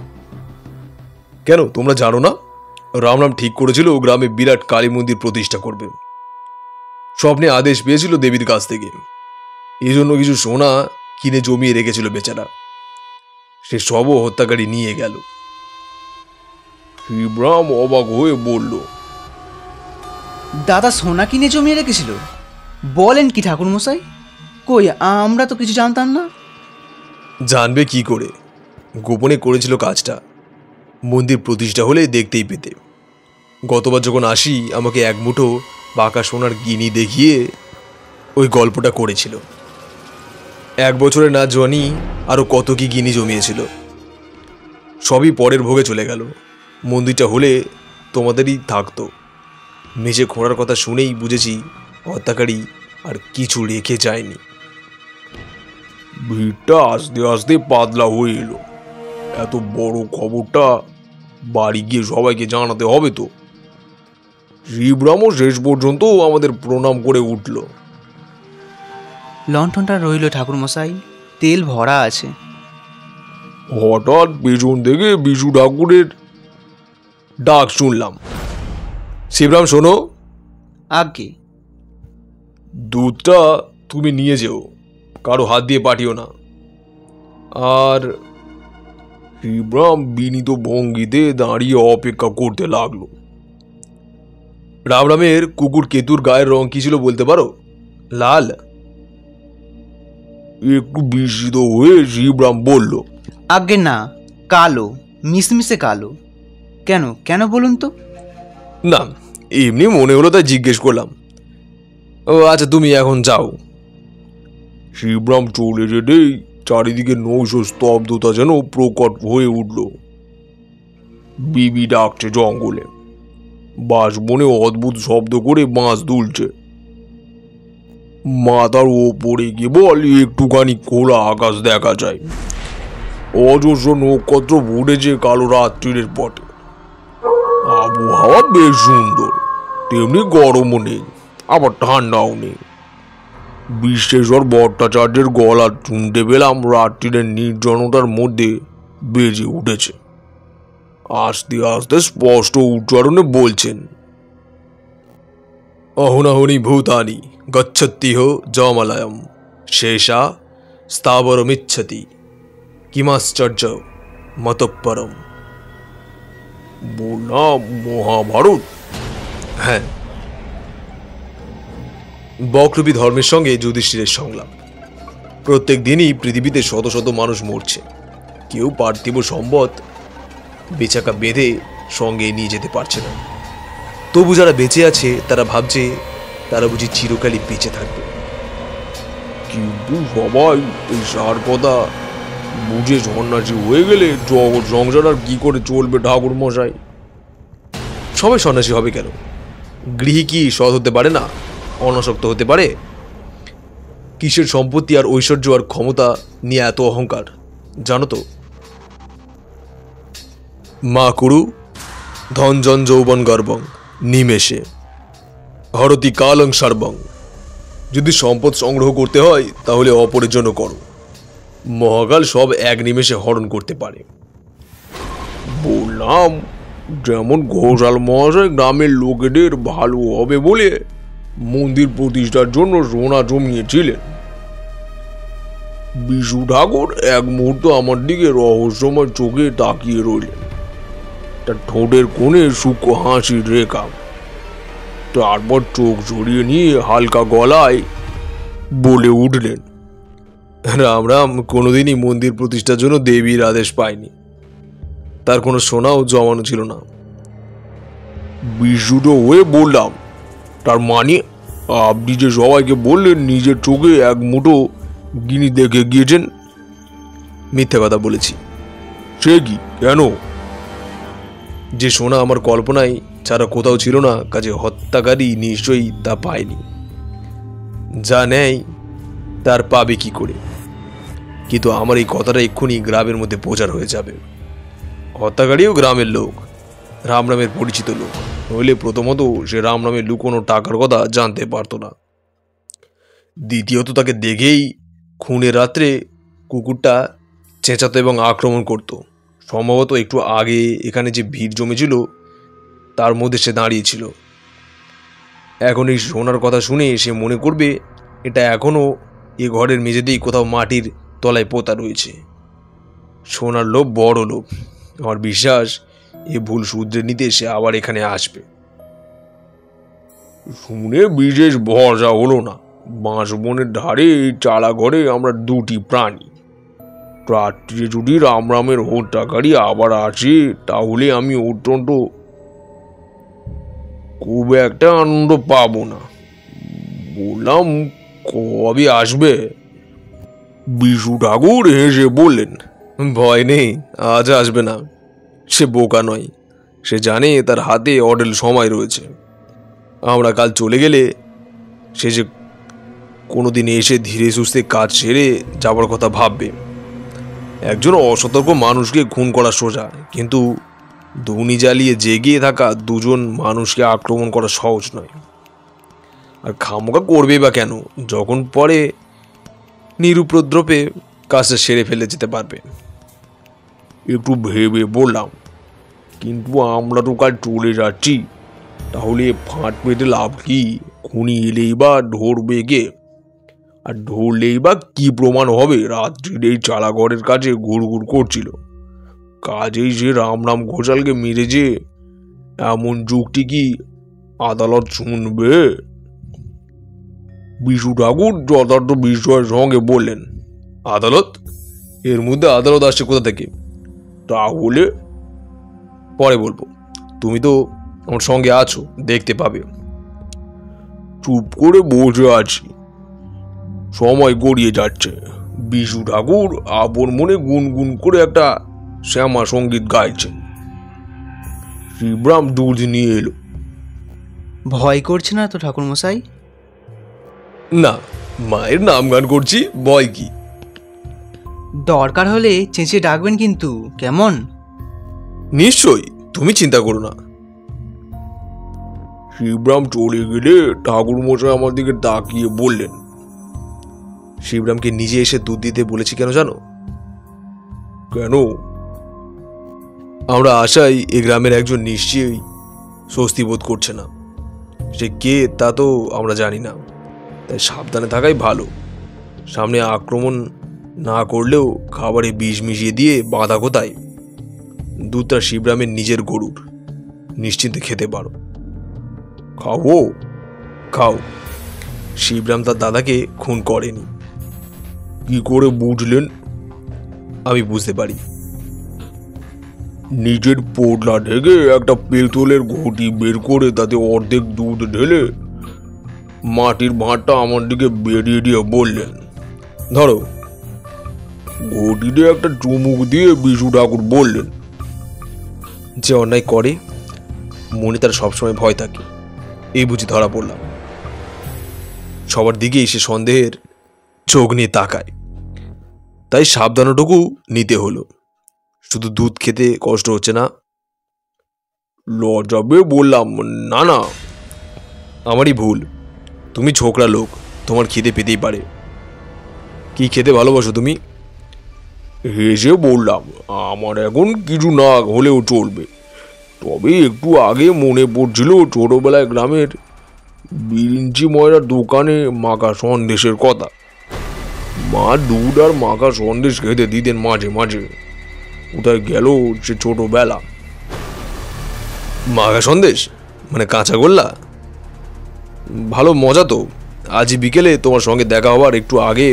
কেন তোমরা জানো না? রামরাম ঠিক করেছিল গ্রামে বিরাট কালী মন্দির প্রতিষ্ঠা করবে। স্বপ্নে আদেশ পেয়েছিল দেবীর কাছ থেকে। এই জন্য কিছু সোনা কিনে জমিয়ে রেখেছিল বেচারা। সে সবও হত্যাকারী নিয়ে গেল। শ্রীরাম অবাক হয়ে বলল, দাদা সোনা কিনে জমিয়ে রেখেছিল? বলেন কি ঠাকুরমশাই? কই, আমরা তো কিছু জানতাম না। জানবে কি করে? গোপনে করেছিল কাজটা। মন্দির প্রতিষ্ঠা হলে দেখতেই পেতে। গতবার যখন আসি আমাকে এক মুঠো পাকা সোনার গিনি দেখিয়ে ওই গল্পটা করেছিল। 1 বছরে না জানি আরো কত কি গিনি জমিয়েছিল। সবই পরের ভোগে চলে গেল। মন্দিরটা হলে তোমাদেরই থাকতো। মেঝে খোঁড়ার কথা শুনেই বুঝেছি হত্যাকারী আর কিছু রেখে যায়নি। ভিড়টা আস্তে আস্তে পাতলা হয়ে এলো। এত বড় খবরটা বাড়ি গিয়ে সবাইকে জানাতে হবে তো। শ্রীরামও শেষ পর্যন্ত আমাদের প্রণাম করে উঠল। লণ্ঠনটা রইল ঠাকুরমশাই, তেল ভরা আছে। হঠাৎ পেছন থেকে বিজু ঠাকুরের ডাক শুনলাম, শিবরাম শোনো, আগে দুধটা তুমি নিয়ে যেও, কারো হাত দিয়ে পাঠিও না। আর শ্রীরাম বিনীত ভঙ্গিতে দাঁড়িয়ে অপেক্ষা করতে লাগলো। রামরামের কুকুর কেতুর গায়ের রং কি ছিল বলতে পারো? লাল। একটু বিস্মিত হয়ে শ্রীরাম বলল, আগে না, কালো, মিশমিশে কালো। কেন কেন বলুন তো? না, এমনি মনে হলো তাই জিজ্ঞেস করলাম। ও আচ্ছা, তুমি এখন যাও। শ্রীরাম চলে যেতেই চারিদিকে নৈশ স্তব্ধতা যেন প্রকট হয়ে উঠল। বিবি ডাকছে জঙ্গলে। বাঁশবনে অদ্ভুত শব্দ করে বাঁশ দুলছে। মাথার ওপরে কেবল একটুখানি খোলা আকাশ দেখা যায়। অজস্র নক্ষত্র ফুটেছে কালো রাত্রির পটে। আবহাওয়া বেশ সুন্দর, তেমনি গরমও নেই, আবার ঠান্ডাও নেই। বিশ্বেশ্বর ভট্টাচার্যের গলা শুনতে পেলাম রাত্রির নির্জনতার মধ্যে বেজে উঠেছে। আস্তে আস্তে স্পষ্ট উচ্চারণে বলছেন, অহুনাহুনি ভূতানি গচ্ছত্যিহ জমালয়ম শেষা স্থাবরমিচ্ছতি কিমাশ্চর্য মতঃপরম। বললাম মহাভারত? হ্যাঁ, বকরূপী ধর্মের সঙ্গে যুধিষ্ঠিরের সংলাপ। প্রত্যেক দিনই পৃথিবীতে শত শত মানুষ মরছে। কেউ পার্থিব সম্পদ বেচাকা বেঁধে সঙ্গে নিয়ে যেতে পারছে না। তবু যারা বেঁচে আছে তারা ভাবছে তারা বুঝি চিরকালই বেঁচে থাকবে। কিন্তু সবাই এই সার কথা বুঝে সন্ন্যাসী হয়ে গেলে জগৎ সংসার আর কি করে চলবে ঠাকুর মশাই? সবাই সন্ন্যাসী হবে কেন? গৃহী কি সৎ হতে পারে না? অনাসক্ত হতে পারে? কিসের সম্পত্তি আর ঐশ্বর্য আর ক্ষমতা নিয়ে এত অহংকার জানো তো? মা কুরু ধনজন যৌবন গর্বং নিমেষে হরতি কালং সর্বং। যদি সম্পদ সংগ্রহ করতে হয় তাহলে অপরের জন্য করো। মহাকাল সব এক নিমেষে হরণ করতে পারে। বললাম, যেমন ঘোষাল মহাশয় গ্রামের লোকেদের ভালো হবে বলে মন্দির প্রতিষ্ঠার জন্য সোনা জমিয়েছিলেন। বিশু ঠাকুর এক মুহূর্ত আমার দিকে রহস্যময় চোখে তাকিয়ে রইলেন। তার ঠোঁটের কোণে সূক্ষ্ম হাসির রেখা। তারপর চোখ জড়িয়ে নিয়ে হালকা গলায় বলে উঠলেন, রাম রাম কোনোদিনই মন্দির প্রতিষ্ঠার জন্য দেবীর আদেশ পায়নি। তার কোনো সোনাও জমানো ছিল না। বিস্মিত হয়ে বললাম, তার মানে আপনি যে সবাইকে বললেন নিজের চোখে এক মুঠো গিনি দেখে গিয়েছেন? মিথ্যে কথা বলেছি। সে কি, কেন? যে সোনা আমার কল্পনায় ছাড়া কোথাও ছিল না, কাজে হত্যাকারী নিশ্চয়ই তা পায়নি। যা নেয় তার পাবে কি করে? কিন্তু আমার এই কথাটা এক্ষুনি গ্রামের মধ্যে প্রচার হয়ে যাবে। হত্যাকারীও গ্রামের লোক, রামরামের পরিচিত লোক, নইলে প্রথমত সে রামরামের লুকোনো টাকার কথা জানতে পারতো না। দ্বিতীয়ত তাকে দেখেই খুনের রাত্রে কুকুরটা চেঁচাতো এবং আক্রমণ করত। সম্ভবত একটু আগে এখানে যে ভিড় জমেছিল তার মধ্যে সে দাঁড়িয়েছিল। এখন এই সোনার কথা শুনে সে মনে করবে এটা এখনও এ ঘরের মেঝেতেই কোথাও মাটির তলায় পোতা রয়েছে। সোনার লোভ বড় লোভ। আমার বিশ্বাস এ ভুল শুধরে নিতে সে আবার এখানে আসবে। শুনে বিশেষ ভরসা হলো না। বাঁশবনের ধারে এই চালা ঘরে আমরা দুটি প্রাণী। রাত্রে যদি রামরামের হত্যাকারী আবার আসে তাহলে আমি অত্যন্ত খুব একটা আনন্দ পাবো না। বললাম, কবে আসবে? বিশু ঠাকুর হেসে বললেন, ভয় নেই, আজ আসবে না। সে বোকা নয়, সে জানে তার হাতে অডেল সময় রয়েছে। আমরা কাল চলে গেলে সে যে কোনোদিন এসে ধীরে সুস্থে কাজ সেরে যাবার কথা ভাববে। একজন অসতর্ক মানুষকে খুন করা সোজা, কিন্তু ধুনি জ্বালিয়ে জেগে থাকা দুজন মানুষকে আক্রমণ করা সহজ নয়। আর খামোকা করবে বা কেন, যখন পরে নিরুপদ্রবে কাজটা সেরে ফেলে যেতে পারবে। একটু ভেবে বললাম, কিন্তু আমরা তো কাল চলে যাচ্ছি, তাহলে ফাঁট পেতে লাভ কি? খুনি এলেই বা ধরবে কে? আর ধরলেই বা কি প্রমাণ হবে? রাত্রির এই চালাঘরের কাছে ঘুরঘুর করছিল। কাজেই সে রামরাম ঘোষালকে মেরেছে, এমন যুক্তি কি আদালত শুনবে? বিশু ঠাকুর যথার্থ বিস্ময়ের সঙ্গে বললেন, আদালত? এর মধ্যে আদালত আসছে কোথা থেকে? তাহলে পরে বলবো, তুমি তো আমার সঙ্গে আছো, দেখতে পাবে। চুপ করে বসে আছি, সময় গড়িয়ে যাচ্ছে। বিশু ঠাকুর আপন মনে গুনগুন করে একটা শ্যামা সঙ্গীত গাইছেন। শিবরাম দুধ নিয়ে এলো। ভয় করছে না তো ঠাকুরমশাই? না, মায়ের নাম গান করছি, ভয় কি? দরকার হলে চেঁচিয়ে ডাকবেন কিন্তু, কেমন? নিশ্চয়ই, তুমি চিন্তা করো না। শিবরাম চলে গেলে ঠাকুর মশাই আমার দিকে তাকিয়ে বললেন, শিবরামকে নিজে এসে দুধ দিতে বলেছি কেন জানো? কেন? আমরা আশাই এ গ্রামের একজন নিশ্চয়ই স্বস্তি বোধ করছে না। সে কে তা তো আমরা জানি না, তাই সাবধানে থাকাই ভালো। সামনে আক্রমণ না করলেও খাবারে বিষ মিশিয়ে দিয়ে বাঁধা কোথায়। দুধটা শিবরামের নিজের গরুর, নিশ্চিন্তে খেতে পারো। খাবো? খাও। শিবরাম তার দাদাকে খুন করেনি। কি করে বুঝলেন? আমি বুঝতে পারি। নিজের পোটলা থেকে একটা পেতলের ঘটি বের করে তাতে অর্ধেক দুধ ঢেলে মাটির ভাঁড়টা আমার দিকে বেরিয়ে দিয়ে বললেন, ধরো। ঘটিতে একটা চুমুক দিয়ে বিশু ঠাকুর বললেন, যে অন্যায় করে মনে তার সবসময় ভয় থাকে, এই বুঝি ধরা পড়লাম। সবার দিকেই সে সন্দেহের চোখ নিয়ে তাকায়, তাই সাবধানটুকু নিতে হলো। শুধু দুধ খেতে কষ্ট হচ্ছে না? লজ্জা পেয়ে বললাম, না না। আমারই ভুল, তুমি ছোকরা লোক, তোমার খিদে পেতেই পারে। কি খেতে ভালোবাসো তুমি? হেসে বললাম, আমার এখন কিছু না হলেও চলবে, তবে একটু আগে মনে পড়ছিল ছোটবেলায় গ্রামের বিরিঞ্চি ময়রার দোকানে মাখা সন্দেশের কথা। মা দুধ আর মাখা সন্দেশ খেতে দিতেন মাঝে মাঝে। কোথায় গেল সে ছোটবেলা? মাখা সন্দেশ মানে কাঁচা গোল্লা? ভালো মজা তো। আজ বিকেলে তোমার সঙ্গে দেখা হবার একটু আগে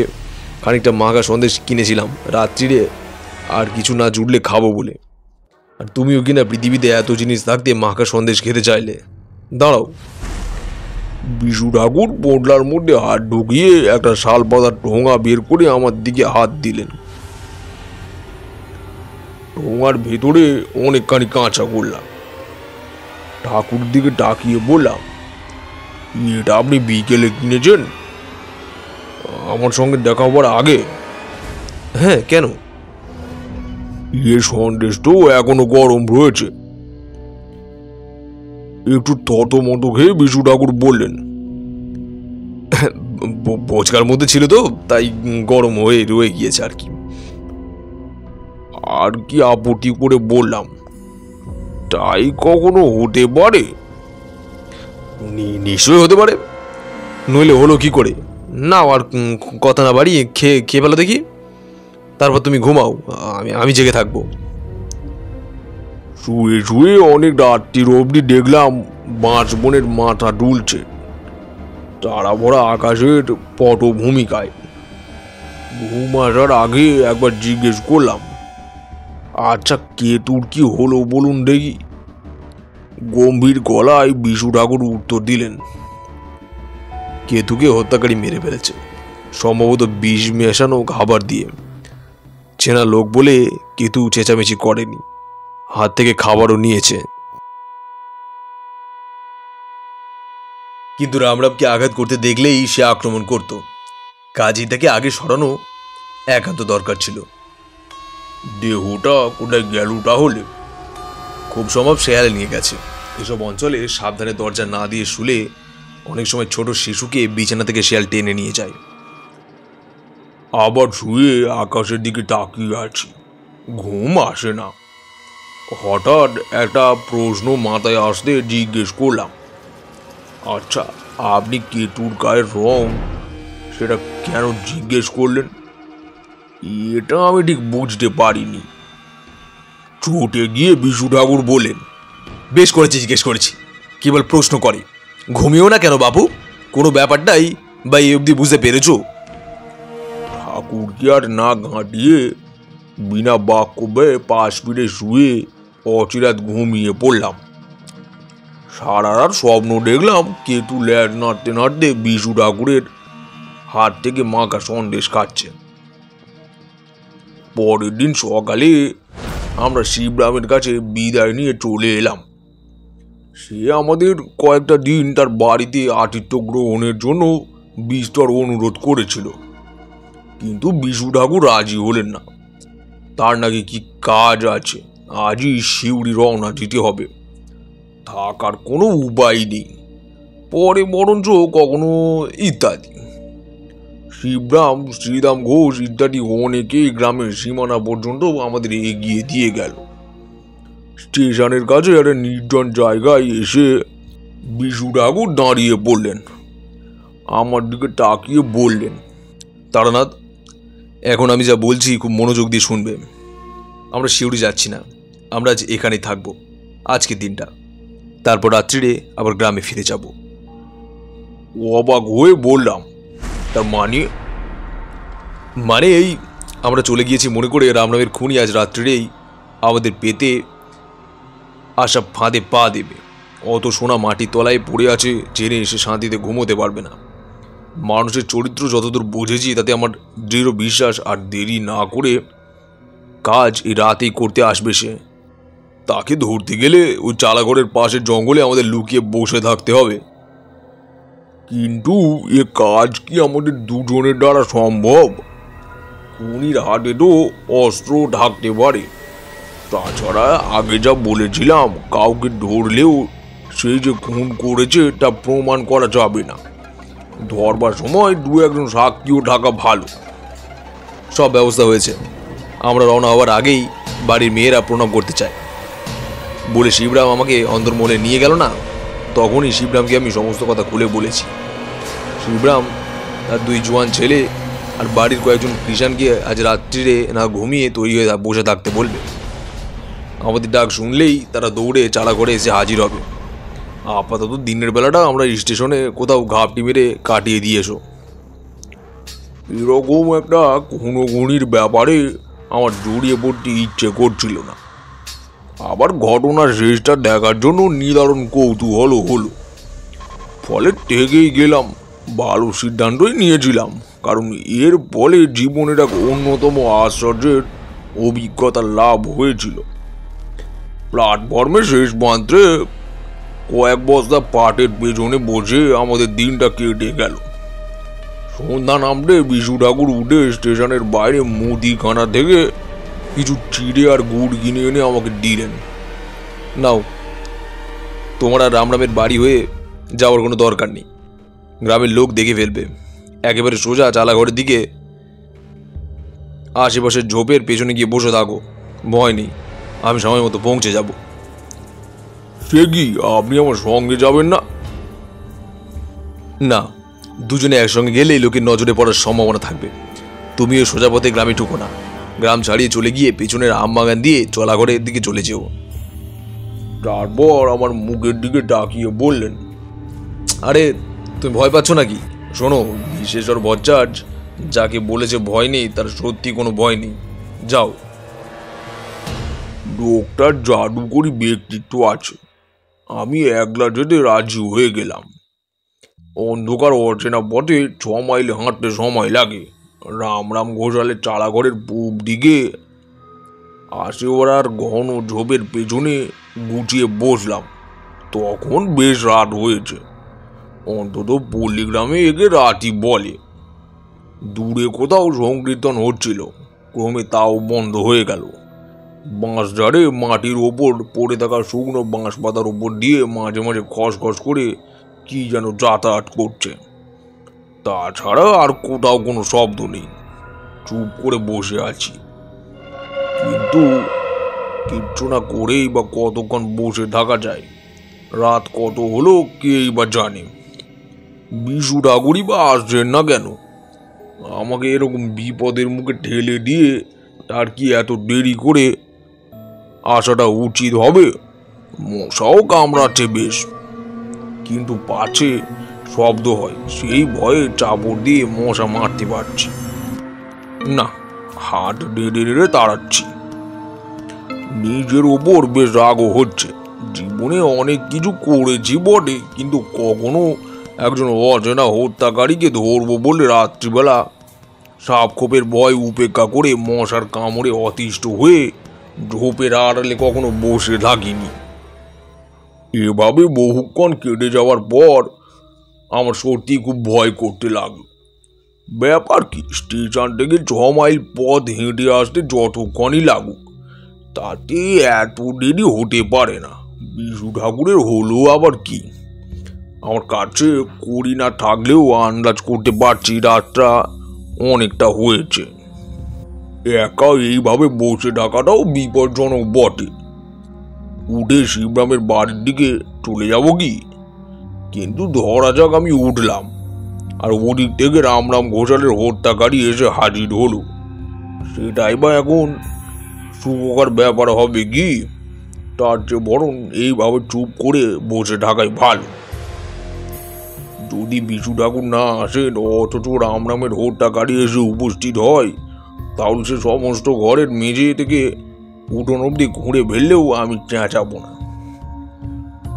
খানিকটা মাখা সন্দেশ কিনেছিলাম রাত্রিরে, আর কিছু না জুটলে খাবো বলে। আর তুমিও কিনা পৃথিবীতে এত জিনিস থাকতে মাখা সন্দেশ খেতে চাইলে। দাঁড়াও। বিশু ঠাকুর পোটলার মধ্যে হাত ঢুকিয়ে একটা শাল পাতার ঠোঙা বের করে আমার দিকে হাত দিলেন। ঠোঙার ভেতরে অনেকখানি কাঁচা গোল্লা। ঠাকুর দিকে তাকিয়ে বললাম, এটা আপনি বিকেলে কিনেছেন? আমার সঙ্গে দেখা হবার আগে? হ্যাঁ, কেন? সন্দেশ তো এখনো গরম রয়েছে। একটু থতমত খেয়ে বিশু ঠাকুর বললেন, বোচকার মধ্যে ছিল তো, তাই গরম হয়ে রয়ে গিয়েছে আর কি। আর কি আপত্তি করে বললাম, তাই কখনো হতে পারে? নিশ্চয়ই হতে পারে, নইলে হলো কি করে? না আর কথা না বাড়িয়ে খেয়ে ফেলো দেখি, তারপর তুমি ঘুমাও, আমি জেগে থাকবো। শুয়ে শুয়ে অনেক রাত্রির অবধি দেখলাম বাঁশ বনের মাথা দুলছে তারা ভরা আকাশের পটভূমিকায়। ঘুম আসার আগে একবার জিজ্ঞেস করলাম, আচ্ছা কেতুর কি হলো বলুন দেখি। গম্ভীর গলায় বিশু ঠাকুর উত্তর দিলেন, কেতুকে হত্যাকারী মেরে ফেলেছে, সম্ভবত বিষ মেশানো খাবার দিয়ে। চেনা লোক বলে কেতু চেঁচামেচি করেনি, হাত থেকে খাবারও নিয়েছে। কিন্তু রামরামকে আঘাত করতে দেখলেই সে আক্রমণ করত, কাজেই তাকে আগে সরানো একান্ত দরকার ছিল। দেহটা কোথায় গেল তাহলে? খুব সম্ভব শেয়ালে নিয়ে গেছে। এসব অঞ্চলে সাবধানে দরজা না দিয়ে শুলে অনেক সময় ছোট শিশুকে বিছানা থেকে শেয়াল টেনে নিয়ে যায়। আবার শুয়ে আকাশের দিকে তাকিয়ে আছি, ঘুম আসে না। হঠাৎ একটা প্রশ্ন মাথায় আসতে জিজ্ঞেস করলাম, আচ্ছা আপনি কেতুর গায়ের রং সেটা কেন জিজ্ঞেস করলেন? এটা আমি ঠিক বুঝতে পারিনি। চোটে গিয়ে বিশু ঠাকুর বলেন, বেশ করেছি, জিজ্ঞেস করেছি, কেবল প্রশ্ন করে। ঘুমিও না কেন বাবু? কোনো ব্যাপারটাই বা এই অবধি বুঝতে পেরেছ? ঠাকুর কি আর না ঘাঁটিয়ে বিনা বাক্যবে পাশ ফিরে শুয়ে অচিরাত ঘুমিয়ে পড়লাম। সারা রাত স্বপ্ন দেখলাম কেতু ল্যাট নাড়তে নাড়তে বিশু ঠাকুরের হাত থেকে মাখা সন্দেশ খাচ্ছে। পরের দিন সকালে আমরা শিবরামের কাছে বিদায় নিয়ে চলে এলাম। সে আমাদের কয়েকটা দিন তার বাড়িতে আতিথ্য গ্রহণের জন্য বিস্তর অনুরোধ করেছিল, কিন্তু বিশু ঠাকুর রাজি হলেন না। তার নাকি কি কাজ আছে, আজই শিউরি রওনা দিতে হবে, থাকার কোনো উপায় নেই, পরে বরঞ্চ কখনো ইত্যাদি। শিবরাম, শ্রীরাম ঘোষ ইত্যাদি অনেকেই গ্রামের সীমানা পর্যন্ত আমাদের এগিয়ে দিয়ে গেল। স্টেশনের কাছে একটা নির্জন জায়গায় এসে বিশু ঠাকুর দাঁড়িয়ে পড়লেন, আমার দিকে তাকিয়ে বললেন, তারানাথ, এখন আমি যা বলছি খুব মনোযোগ দিয়ে শুনবে। আমরা শিউরি যাচ্ছি না, আমরা আজ এখানেই থাকবো আজকের দিনটা, তারপর রাত্রিরে আবার গ্রামে ফিরে যাব। অবাক হয়ে বললাম, তার মানে এই, আমরা চলে গিয়েছি মনে করে রামনামের খুনি আজ রাত্রিরেই আমাদের পেতে আসা ফাঁদে পা দেবে। অত সোনা মাটির তলায় পড়ে আছে জেনে এসে শান্তিতে ঘুমোতে পারবে না। মানুষের চরিত্র যতদূর বুঝেছি তাতে আমার দৃঢ় বিশ্বাস আর দেরি না করে কাজ এই রাতেই করতে আসবে সে। তাকে ধরতে গেলে ওই চালাঘরের পাশের জঙ্গলে আমাদের লুকিয়ে বসে থাকতে হবে। কিন্তু এ কাজ কি আমাদের দুজনের দ্বারা সম্ভব? খুনির হাতে তো অস্ত্র ঢাকতে পারে। তাছাড়া আগে যা বলেছিলাম, কাউকে ধরলেও সেই যে খুন করেছে তা প্রমাণ করা যাবে না। ধরবার সময় দু একজন সাক্ষীও ঢাকা ভালো। সব ব্যবস্থা হয়েছে, আমরা রওনা হওয়ার আগেই বাড়ির মেয়েরা প্রণাম করতে চায় বলে শিবরাম আমাকে অন্দরমহলে নিয়ে গেল না, তখনই শিবরামকে আমি সমস্ত কথা খুলে বলেছি। শিবরাম তার দুই জোয়ান ছেলে আর বাড়ির কয়েকজন কৃষাণকে আজ রাত্রিরে না ঘুমিয়ে তৈরি হয়ে বসে থাকতে বলবে। আমাদের ডাক শুনলেই তারা দৌড়ে চালা করে এসে হাজির হবে। আপাতত দিনের বেলাটা আমরা স্টেশনে কোথাও ঘাপটি মেরে কাটিয়ে দিয়ে এসো। এরকম একটা খুনোখুনির ব্যাপারে আমার জড়িয়ে পড়তে ইচ্ছে করছিল না, আবার ঘটনার শেষটা দেখার জন্য নিদারুণ কৌতূহল হলো। ফলে টেকেই গেলাম, ভালো সিদ্ধান্তই নিয়েছিলাম, কারণ এর ফলে জীবনের এক অন্যতম আশ্চর্যের অভিজ্ঞতা লাভ হয়েছিল। প্ল্যাটফর্মে শেষ মাত্রে কয়েক বস্তা পাটের পেছনে বসে আমাদের দিনটা কেটে গেল। সন্ধ্যা নামতে বিশু ঠাকুর উঠে স্টেশনের বাইরে মুদিখানা থেকে কিছু চিড়ে আর গুড় কিনে এনে আমাকে দিলেন। নাও, তোমার আর রামরামের বাড়ি হয়ে যাওয়ার কোনো দরকার নেই, গ্রামের লোক দেখে ফেলবে। একেবারে সোজা চালাঘরের দিকে আশেপাশের ঝোপের পেছনে গিয়ে বসে থাকো, ভয় নেই, আমি সময় মতো পৌঁছে যাব। সে কি, আপনি আমার সঙ্গে যাবেন না? না, দুজনে একসঙ্গে গেলেই লোকের নজরে পড়ার সম্ভাবনা থাকবে। তুমিও সোজা পথে গ্রামে ঢুকো না, গ্রাম ছাড়িয়ে চলে গিয়ে পেছনের আম বাগান দিয়ে চলাঘরের দিকে চলে যেও। তারপর আমার মুখের দিকে ডাকিয়ে বললেন, আরে তুমি ভয় পাচ্ছ নাকি? শোনো, বিশেষর ভজ্জাজ যাকে বলেছে ভয় নেই, তার সত্যি কোনো ভয় নেই। যাও। লোকটার জাদুকরি ব্যক্তিত্ব আছে, আমি একলা যেতে রাজি হয়ে গেলাম। অন্ধকার অচেনা পথে 6 মাইল হাঁটতে সময় লাগে। রামরাম ঘোষালের চালাঘরের পূব দিকে আসে ওরার ঘন ঝোপের পেছনে গুছিয়ে বসলাম। তখন বেশ রাত হয়েছে, অন্তত পল্লীগ্রামে একে রাতই বলে। দূরে কোথাও সংকীর্তন হচ্ছিল, ক্রমে তাও বন্ধ হয়ে গেল। বাঁশ ঝাড়ে মাটির ওপর পড়ে থাকা শুকনো বাঁশ পাতার ওপর দিয়ে মাঝে মাঝে খসখস করে কি যেন যাতায়াত করছে। তাছাড়া আর কোথাও কোনো শব্দ নেই। চুপ করে বসে আছি, কিন্তু কিচ্ছু না করেই বা কতক্ষণ বসে থাকা যায়? রাত কত হলো কেই বা জানে। বিশু ঠাকুরই বা আসছেন না কেন? আমাকে এরকম বিপদের মুখে ঠেলে দিয়ে তার কি এত দেরি করে আসাটা উচিত হবে? মশাও কামড়াচ্ছে বেশ, কিন্তু পাছে শব্দ হয়, সেই ভয়ে চাপড় দিয়ে মশা মারতে পারছি না। হাত নেড়ে নেড়ে তাড়াচ্ছি। নিজের ওপর বেশ রাগও হচ্ছে। জীবনে অনেক কিছু করেছি বটে, কিন্তু কখনো একজন অচেনা হত্যাকারীকে ধরবো বলে রাত্রিবেলা সাপখোপের ভয় উপেক্ষা করে মশার কামড়ে অতিষ্ঠ হয়ে ঝোপের আড়ালে কখনো বসে থাকিনি। এভাবে বহুক্ষণ কেটে যাওয়ার পর আমার সত্যি খুব ভয় করতে লাগলো। ব্যাপার কি, স্টেশন থেকে 6 মাইল পথ হেঁটে আসতে যতক্ষণই লাগুক, তাতে এত দেরি হতে পারে না। বিশু ঠাকুরের হলো আবার কি? আমার কাছে করি না থাকলেও আন্দাজ করতে পারছি রাতটা অনেকটা হয়েছে। একা এইভাবে বসে থাকাটাও বিপজ্জনক বটে। উঠে শিবরামের বাড়ির দিকে চলে যাব কি? কিন্তু ধরা যাক আমি উঠলাম, আর ওদিক থেকে রামরাম ঘোষালের হত্যাকারী এসে হাজির হলো, সেটাই বা এখন শুভকার ব্যাপার হবে কি? তার চেয়ে বরং এইভাবে চুপ করে বসে থাকাই ভালো। যদি বিশু ঠাকুর না আসেন অথচ রামরামের হত্যাকারী এসে উপস্থিত হয়, তাহলে সে সমস্ত ঘরের মেঝে থেকে উঠোন অব্দি ঘুরে ফেললেও আমি চেঁচাবো না।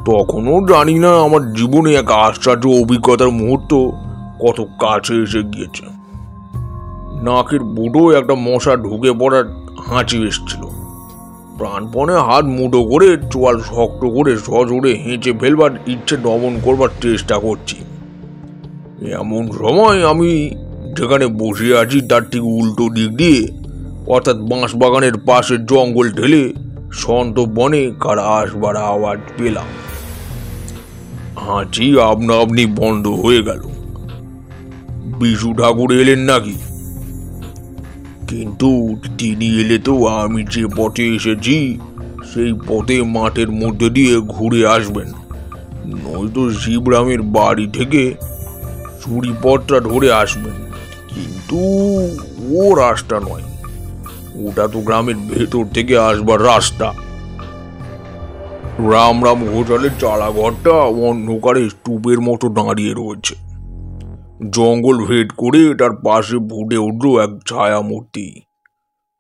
তখনও জানি না আমার জীবনে এক আশ্চর্য অভিজ্ঞতার মুহূর্ত কত কাছে এসে গিয়েছে। নাকের বুটো একটা মশা ঢুকে পড়ার হাঁচি এসছিল। প্রাণপণে হাত মুঠো করে চোয়াল শক্ত করে সজোরে হেঁচে ফেলবার ইচ্ছে দমন করবার চেষ্টা করছি। এমন সময় আমি যেখানে বসে আছি তার ঠিক উল্টো দিক দিয়ে, অর্থাৎ বাঁশ বাগানের পাশের জঙ্গল ঠেলে সন্ত বনে কারা আসবার আওয়াজ পেলাম। হাঁচি আপনা আপনি বন্ধ হয়ে গেল। বিশু ঠাকুর এলেন নাকি? কিন্তু তিনি এলে তো আমি যে পথে এসেছি সেই পথে মাঠের মধ্যে দিয়ে ঘুরে আসবেন, নয়তো শিবরামের বাড়ি থেকে চুরি পথটা ধরে আসবেন। কিন্তু ও রাস্তা নয়, ওটা তো গ্রামের ভেতর থেকে আসবার রাস্তা। রামরাম ঘোষালের চালাঘরটা অন্ধকারে স্তূপের মতো দাঁড়িয়ে রয়েছে। জঙ্গল ভেদ করে তার পাশে ফুটে উঠল এক ছায়া মূর্তি,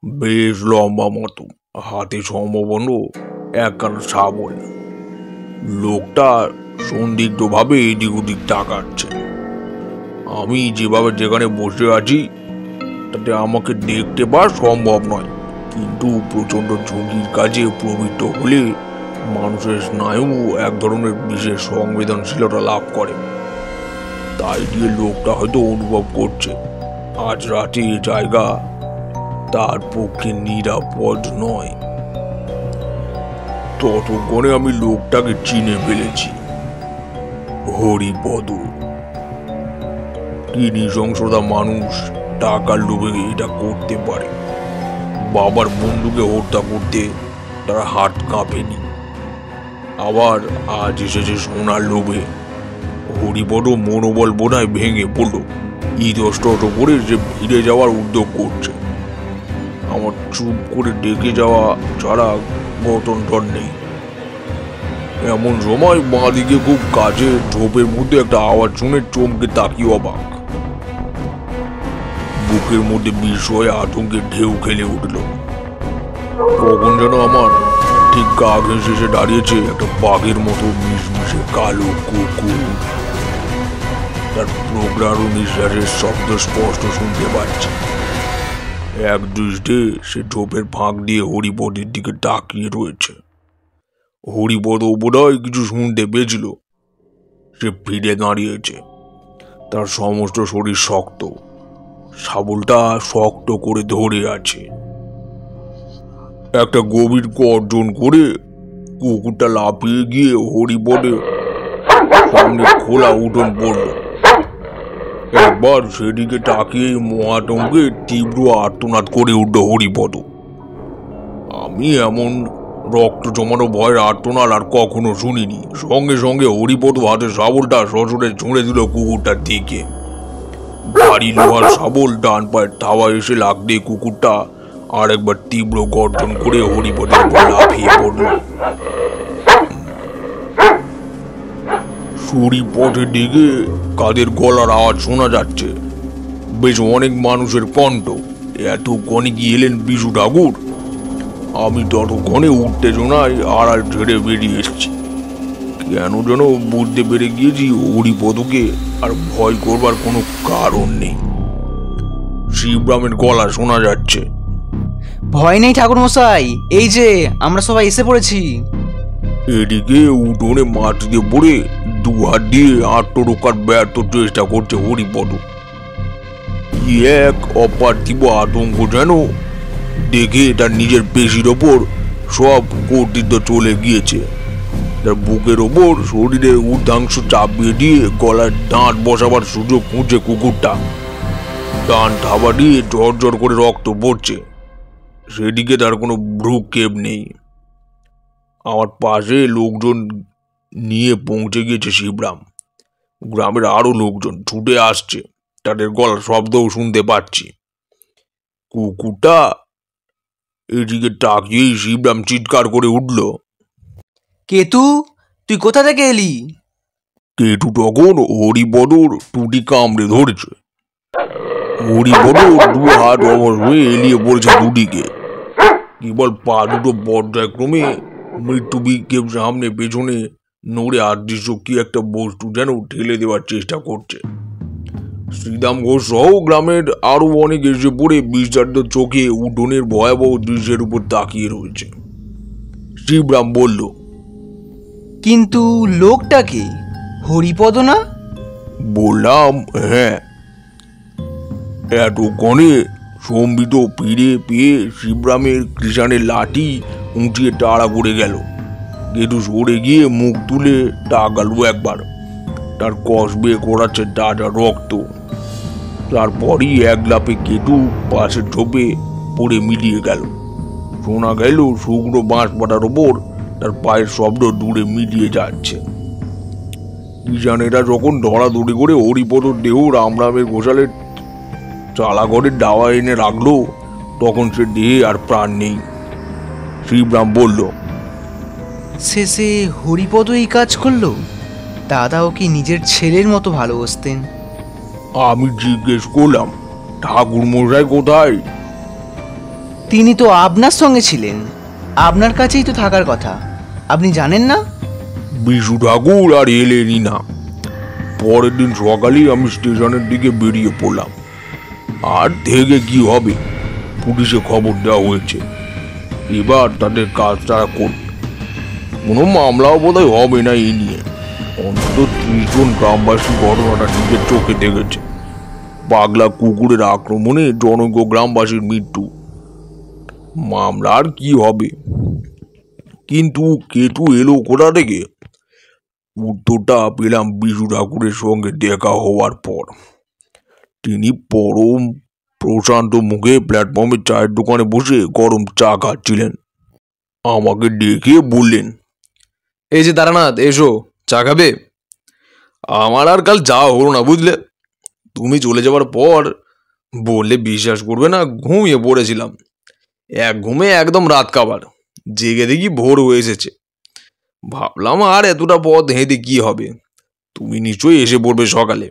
বেশ লম্বা মতো, হাতে সম্ভবত একখানা শাবল। লোকটা সন্দিগ্ধভাবে এদিক ওদিক তাকাচ্ছে। আমি যেভাবে যেখানে বসে আছি তাতে আমাকে দেখতে পাওয়া সম্ভব নয়, কিন্তু প্রচণ্ড ঝুঁকির কাজে প্রবৃত্ত হলে মানুষের স্নায়ু এক ধরনের বিশেষ সংবেদনশীলতা লাভ করে। তাই দিয়ে লোকটা হয়তো অনুভব করছে আজ রাতে এই জায়গা তার পক্ষে নিরাপদ নয়। ততক্ষণে আমি লোকটাকে চিনে ফেলেছি। হরিপদ। কি নৃশংসতা মানুষ টাকার লোভে এটা করতে পারে। বাবার বন্ধুকে হত্যা করতে তার হাত কাঁপেনি, আবার আজ এসেছে সোনার লোভে। হরিপদ মনোবল বোধহয় ভেঙে পড়ল। ইতস্তত করে যে ফিরে যাওয়ার উদ্যোগ করছে। আমার চুপ করে ডেকে যাওয়া ছাড়া গঠনটন নেই। এমন সময় বাঁ দিকে খুব কাছে ঝোপের মধ্যে একটা আওয়াজ শুনে চমকে তাকিয়ে অবাক। বুকের মধ্যে বিস্ময়ে আতঙ্কে ঢেউ খেলে উঠল। কখন যেন আমার ঠিক গা ঘেঁষে এসে দাঁড়িয়েছে একটা বাঘের মতো মিশমিশে কালো কুকুর। তার প্রগাঢ় নিঃশ্বাসের শব্দ স্পষ্ট শুনতে পাচ্ছি। এক দৃষ্টে সে ঝোপের ফাঁক দিয়ে হরিপদের দিকে তাকিয়ে রয়েছে। হরিপদ বোধহয় কিছু শুনতে পেয়েছিল। সে ফিরে দাঁড়িয়েছে। তার সমস্ত শরীর শক্ত, শাবলটা শক্ত করে ধরে আছে। একটা গভীর গর্জন করে কুকুরটা লাফিয়ে গিয়ে হরিপদের সামনে খোলা উঠোন পড়ল। একবার সেদিকে তাকিয়ে মহাতঙ্কে তীব্র আর্তনাদ করে উঠল হরিপদ। আমি এমন রক্ত জমানো ভয়ের আর্তনাদ আর কখনো শুনিনি। সঙ্গে সঙ্গে হরিপদ হাতে শাবলটা সজোরে ছুঁড়ে দিল কুকুরটার দিকে। ভারী লোহার শাবল ডান পায়ের থাবা এসে লাগতে কুকুরটা আর একবার তীব্র গর্জন করে হরিপদের উপর লাফিয়ে পড়ল। সুরি পথের দিকে কাদের গলার আওয়াজ শোনা যাচ্ছে। বেশ অনেক মানুষের কণ্ঠ। এতক্ষণে কি এলেন বিশু ঠাকুর? আমি ততক্ষণে উত্তেজনায় আড়াল ছেড়ে বেরিয়ে এসেছি। কেন যেন বুঝতে পেরে গিয়েছি হরিপদকে আর ভয় করবার কোনো কারণ নেই। শিবরামের গলা শোনা যাচ্ছে। ভয় নেই ঠাকুর মশাই, এই যে আমরা সবাই এসে পড়েছি। এদিকে উঠোনে মাটিতে পড়ে দু হাত দিয়ে আত্মরক্ষার ব্যর্থ চেষ্টা করছে হরিপদ। এক অপার্থিব আতঙ্ক যেন দেখে তার নিজের পেশির ওপর সব কর্তৃত্ব চলে গিয়েছে। তার বুকের ওপর শরীরের ঊর্ধ্বাংশ চাপিয়ে দিয়ে গলার দাঁত বসাবার সুযোগ খুঁজছে কুকুরটা। ডান থাবা দিয়ে ঝরঝর করে রক্ত পড়ছে। সেদিকে তার কোনো ভ্রুক্ষেপ নেই। আমার পাশে লোকজন নিয়ে পৌঁছে গিয়েছে শিবরাম। গ্রামের আরো লোকজন ছুটে আসছে। তাদের গলার শব্দও শুনতে পাচ্ছি। কুকুরটা এদিকে তাকিয়েই শিবরাম চিৎকার করে উঠল, কেতু, তুই কোথা থেকে এলি? কেতু তখন হরিপদর টুটি কামড়ে ধরেছে। হরিপদ দু হাত অবশ হয়ে এলিয়ে পড়েছে দুটিকে। কেবল পা দুটো পর্যায়ক্রমে মৃত্যু বিক্ষেপ সামনে পেছনে নড়ে আদৃশ্য কি একটা বস্তু যেন ঠেলে দেওয়ার চেষ্টা করছে। শ্রীদাম ঘোষ সহ গ্রামের আরো অনেক এসে পড়ে বিস্তারিত চোখে উঠোনের ভয়াবহ দৃশ্যের উপর তাকিয়ে রয়েছে। শিবরাম বলল, কিন্তু লোকটাকে হরিপদ না? বললাম হ্যাঁ। এতক্ষণে সম্বিত ফিরে পেয়ে শিবরামের কৃষাণের লাঠি উঁচিয়ে তাড়া করে গেল। কেতু সরে গিয়ে মুখ তুলে তাকালো একবার। তার কষ বেয়ে করাচ্ছে তাজা রক্ত। তারপরই এক লাফে কেতু পাশের ঝোপে পড়ে মিলিয়ে গেল। শোনা গেল শুকনো বাঁশ পাতার ওপর তার পায়ের শব্দ দূরে মিলিয়ে যাচ্ছে। কিষানেরা যখন ধরাধরি করে হরিপদর দেহ রামরামের গোশালের চালাঘরের ডাওয়া এনে রাখলো, তখন সে দেহে আর প্রাণ নেই। শিবরাম বলল, শেষে হরিপদ এই কাজ করলো? দাদা ওকে নিজের ছেলের মতো ভালোবাসতেন। আমি জিজ্ঞেস করলাম, ঠাকুর মশাই কোথায়? তিনি তো আপনার সঙ্গে ছিলেন, আপনার কাছেই তো থাকার কথা। আপনি জানেন না? বিশু ঠাকুর আর এলেনই না। পরের দিন সকালেই আমি স্টেশনের দিকে বেরিয়ে পড়লাম। আর থেকে কি হবে, পুলিশে খবর দেওয়া হয়েছে। এবার তাদের কাজ তারা করবে। কোনো মামলাও বোধহয় হবে না এই নিয়ে। অন্তত 30 জন গ্রামবাসী ঘটনাটা নিজের চোখে দেখেছে। পাগলা কুকুরের আক্রমণে জনৈক গ্রামবাসীর মৃত্যু। মামলার কি হবে? কিন্তু কেতু এলো কোথা থেকে? উত্তরটা পেলাম বিশু ঠাকুরের সঙ্গে দেখা হওয়ার পর। তিনি পরম প্রশান্ত মুখে প্ল্যাটফর্মে চায়ের দোকানে বসে গরম চা খাচ্ছিলেন। আমাকে ডেকে বললেন, এই যে তারানাথ, এসো, চা খাবে? আমার আর কাল যাওয়া হলো না, বুঝলে। তুমি চলে যাওয়ার পর বললে বিশ্বাস করবে না, ঘুমিয়ে পড়েছিলাম। এক ঘুমে একদম রাত কাবার। জেগে দেখি ভোর হয়ে এসেছে। ভাবলাম আর এতটা পথ হেঁটে কি হবে, তুমি নিশ্চয়ই এসে পড়বে সকালে।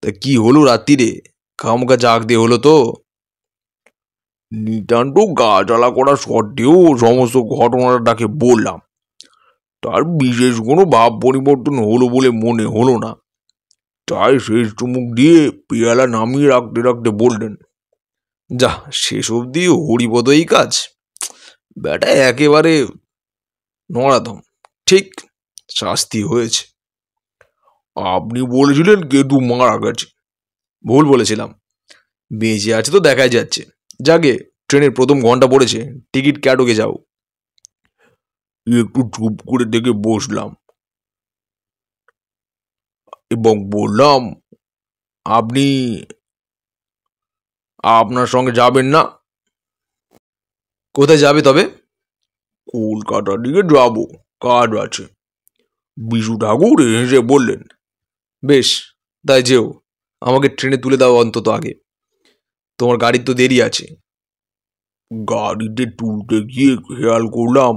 তা কি হলো রাত্রিরে? খামোখা জাগতে হলো তো? নিতান্ত গা জ্বালা করা সত্ত্বেও সমস্ত ঘটনাটাকে বললাম। তার বিশেষ কোনো ভাব পরিবর্তন হলো বলে মনে হলো না। তাই শেষ চুমুক দিয়ে পেয়ালা নামিয়ে রাখতে রাখতে বললেন, যা, শেষ অবধি হরিপদই কাজ। ব্যাটা একেবারে নড়াধম। ঠিক শাস্তি হয়েছে। আপনি বলেছিলেন কেতু মারা গেছে। ভুল বলেছিলাম। বেঁচে আছে তো দেখাই যাচ্ছে। যাকে, ট্রেনের প্রথম ঘন্টা পড়েছে, টিকিট কাটোকে যাও। একটু চুপ করে দেখে বসলাম এবং বললাম, আপনি আপনার সঙ্গে যাবেন না? কোথায় যাবে তবে? কলকাতার দিকে যাবো, কাজ আছে। বিশু ঠাকুর হেসে বললেন, বেশ, তাই যেও। আমাকে ট্রেনে তুলে দাও অন্তত আগে। তোমার গাড়ির তো দেরি আছে। গাড়িতে তুলতে গিয়ে খেয়াল করলাম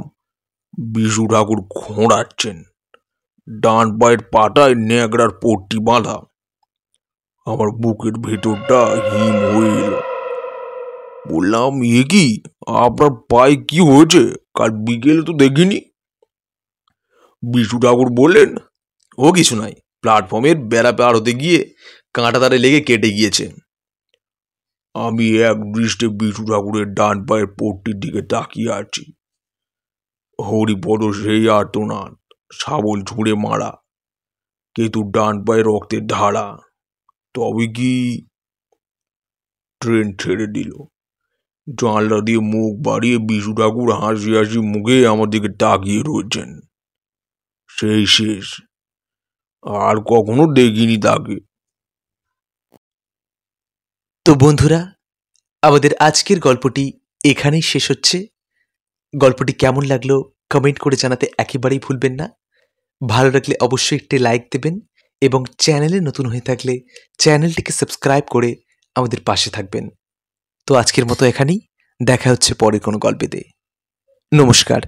বিশু ঠাকুর খোঁড়াচ্ছেন। ডান পায়ের পাটায় ন্যাকড়ার পট্টি বাঁধা। আমার বুকের ভেতরটা হিম হয়ে এলো। বললাম, এ কি, আপনার পায়ে কি হয়েছে? কাল বিকেলে তো দেখিনি। বিশু ঠাকুর বললেন, ও কিছু নয়, প্ল্যাটফর্মের বেড়া পার হতে গিয়ে কাঁটা তারে লেগে কেটে গিয়েছে। আমি এক দৃষ্টে বিশু ঠাকুরের ডান পায়ের পট্টির দিকে তাকিয়ে আছি। হরিপদ সেই আর্তনাদ, শাবল ছুঁড়ে মারা, কেতুর ডান পায়ে রক্তের ধারা। তবে কি? ট্রেন ছেড়ে দিল। জানলা দিয়ে মুখ বাড়িয়ে বিশু ঠাকুর হাসি হাসি মুখে আমার দিকে তাকিয়ে রয়েছেন। সেই শেষ, আর কখনো দেখিনি তাকে। তো বন্ধুরা, আমাদের আজকের গল্পটি এখানেই শেষ হচ্ছে। গল্পটি কেমন লাগলো কমেন্ট করে জানাতে একেবারেই ভুলবেন না। ভালো লাগলে অবশ্যই একটি লাইক দেবেন এবং চ্যানেলে নতুন হয়ে থাকলে চ্যানেলটিকে সাবস্ক্রাইব করে আমাদের পাশে থাকবেন। তো আজকের মতো এখানেই, দেখা হচ্ছে পরের কোনো গল্পেতে। নমস্কার।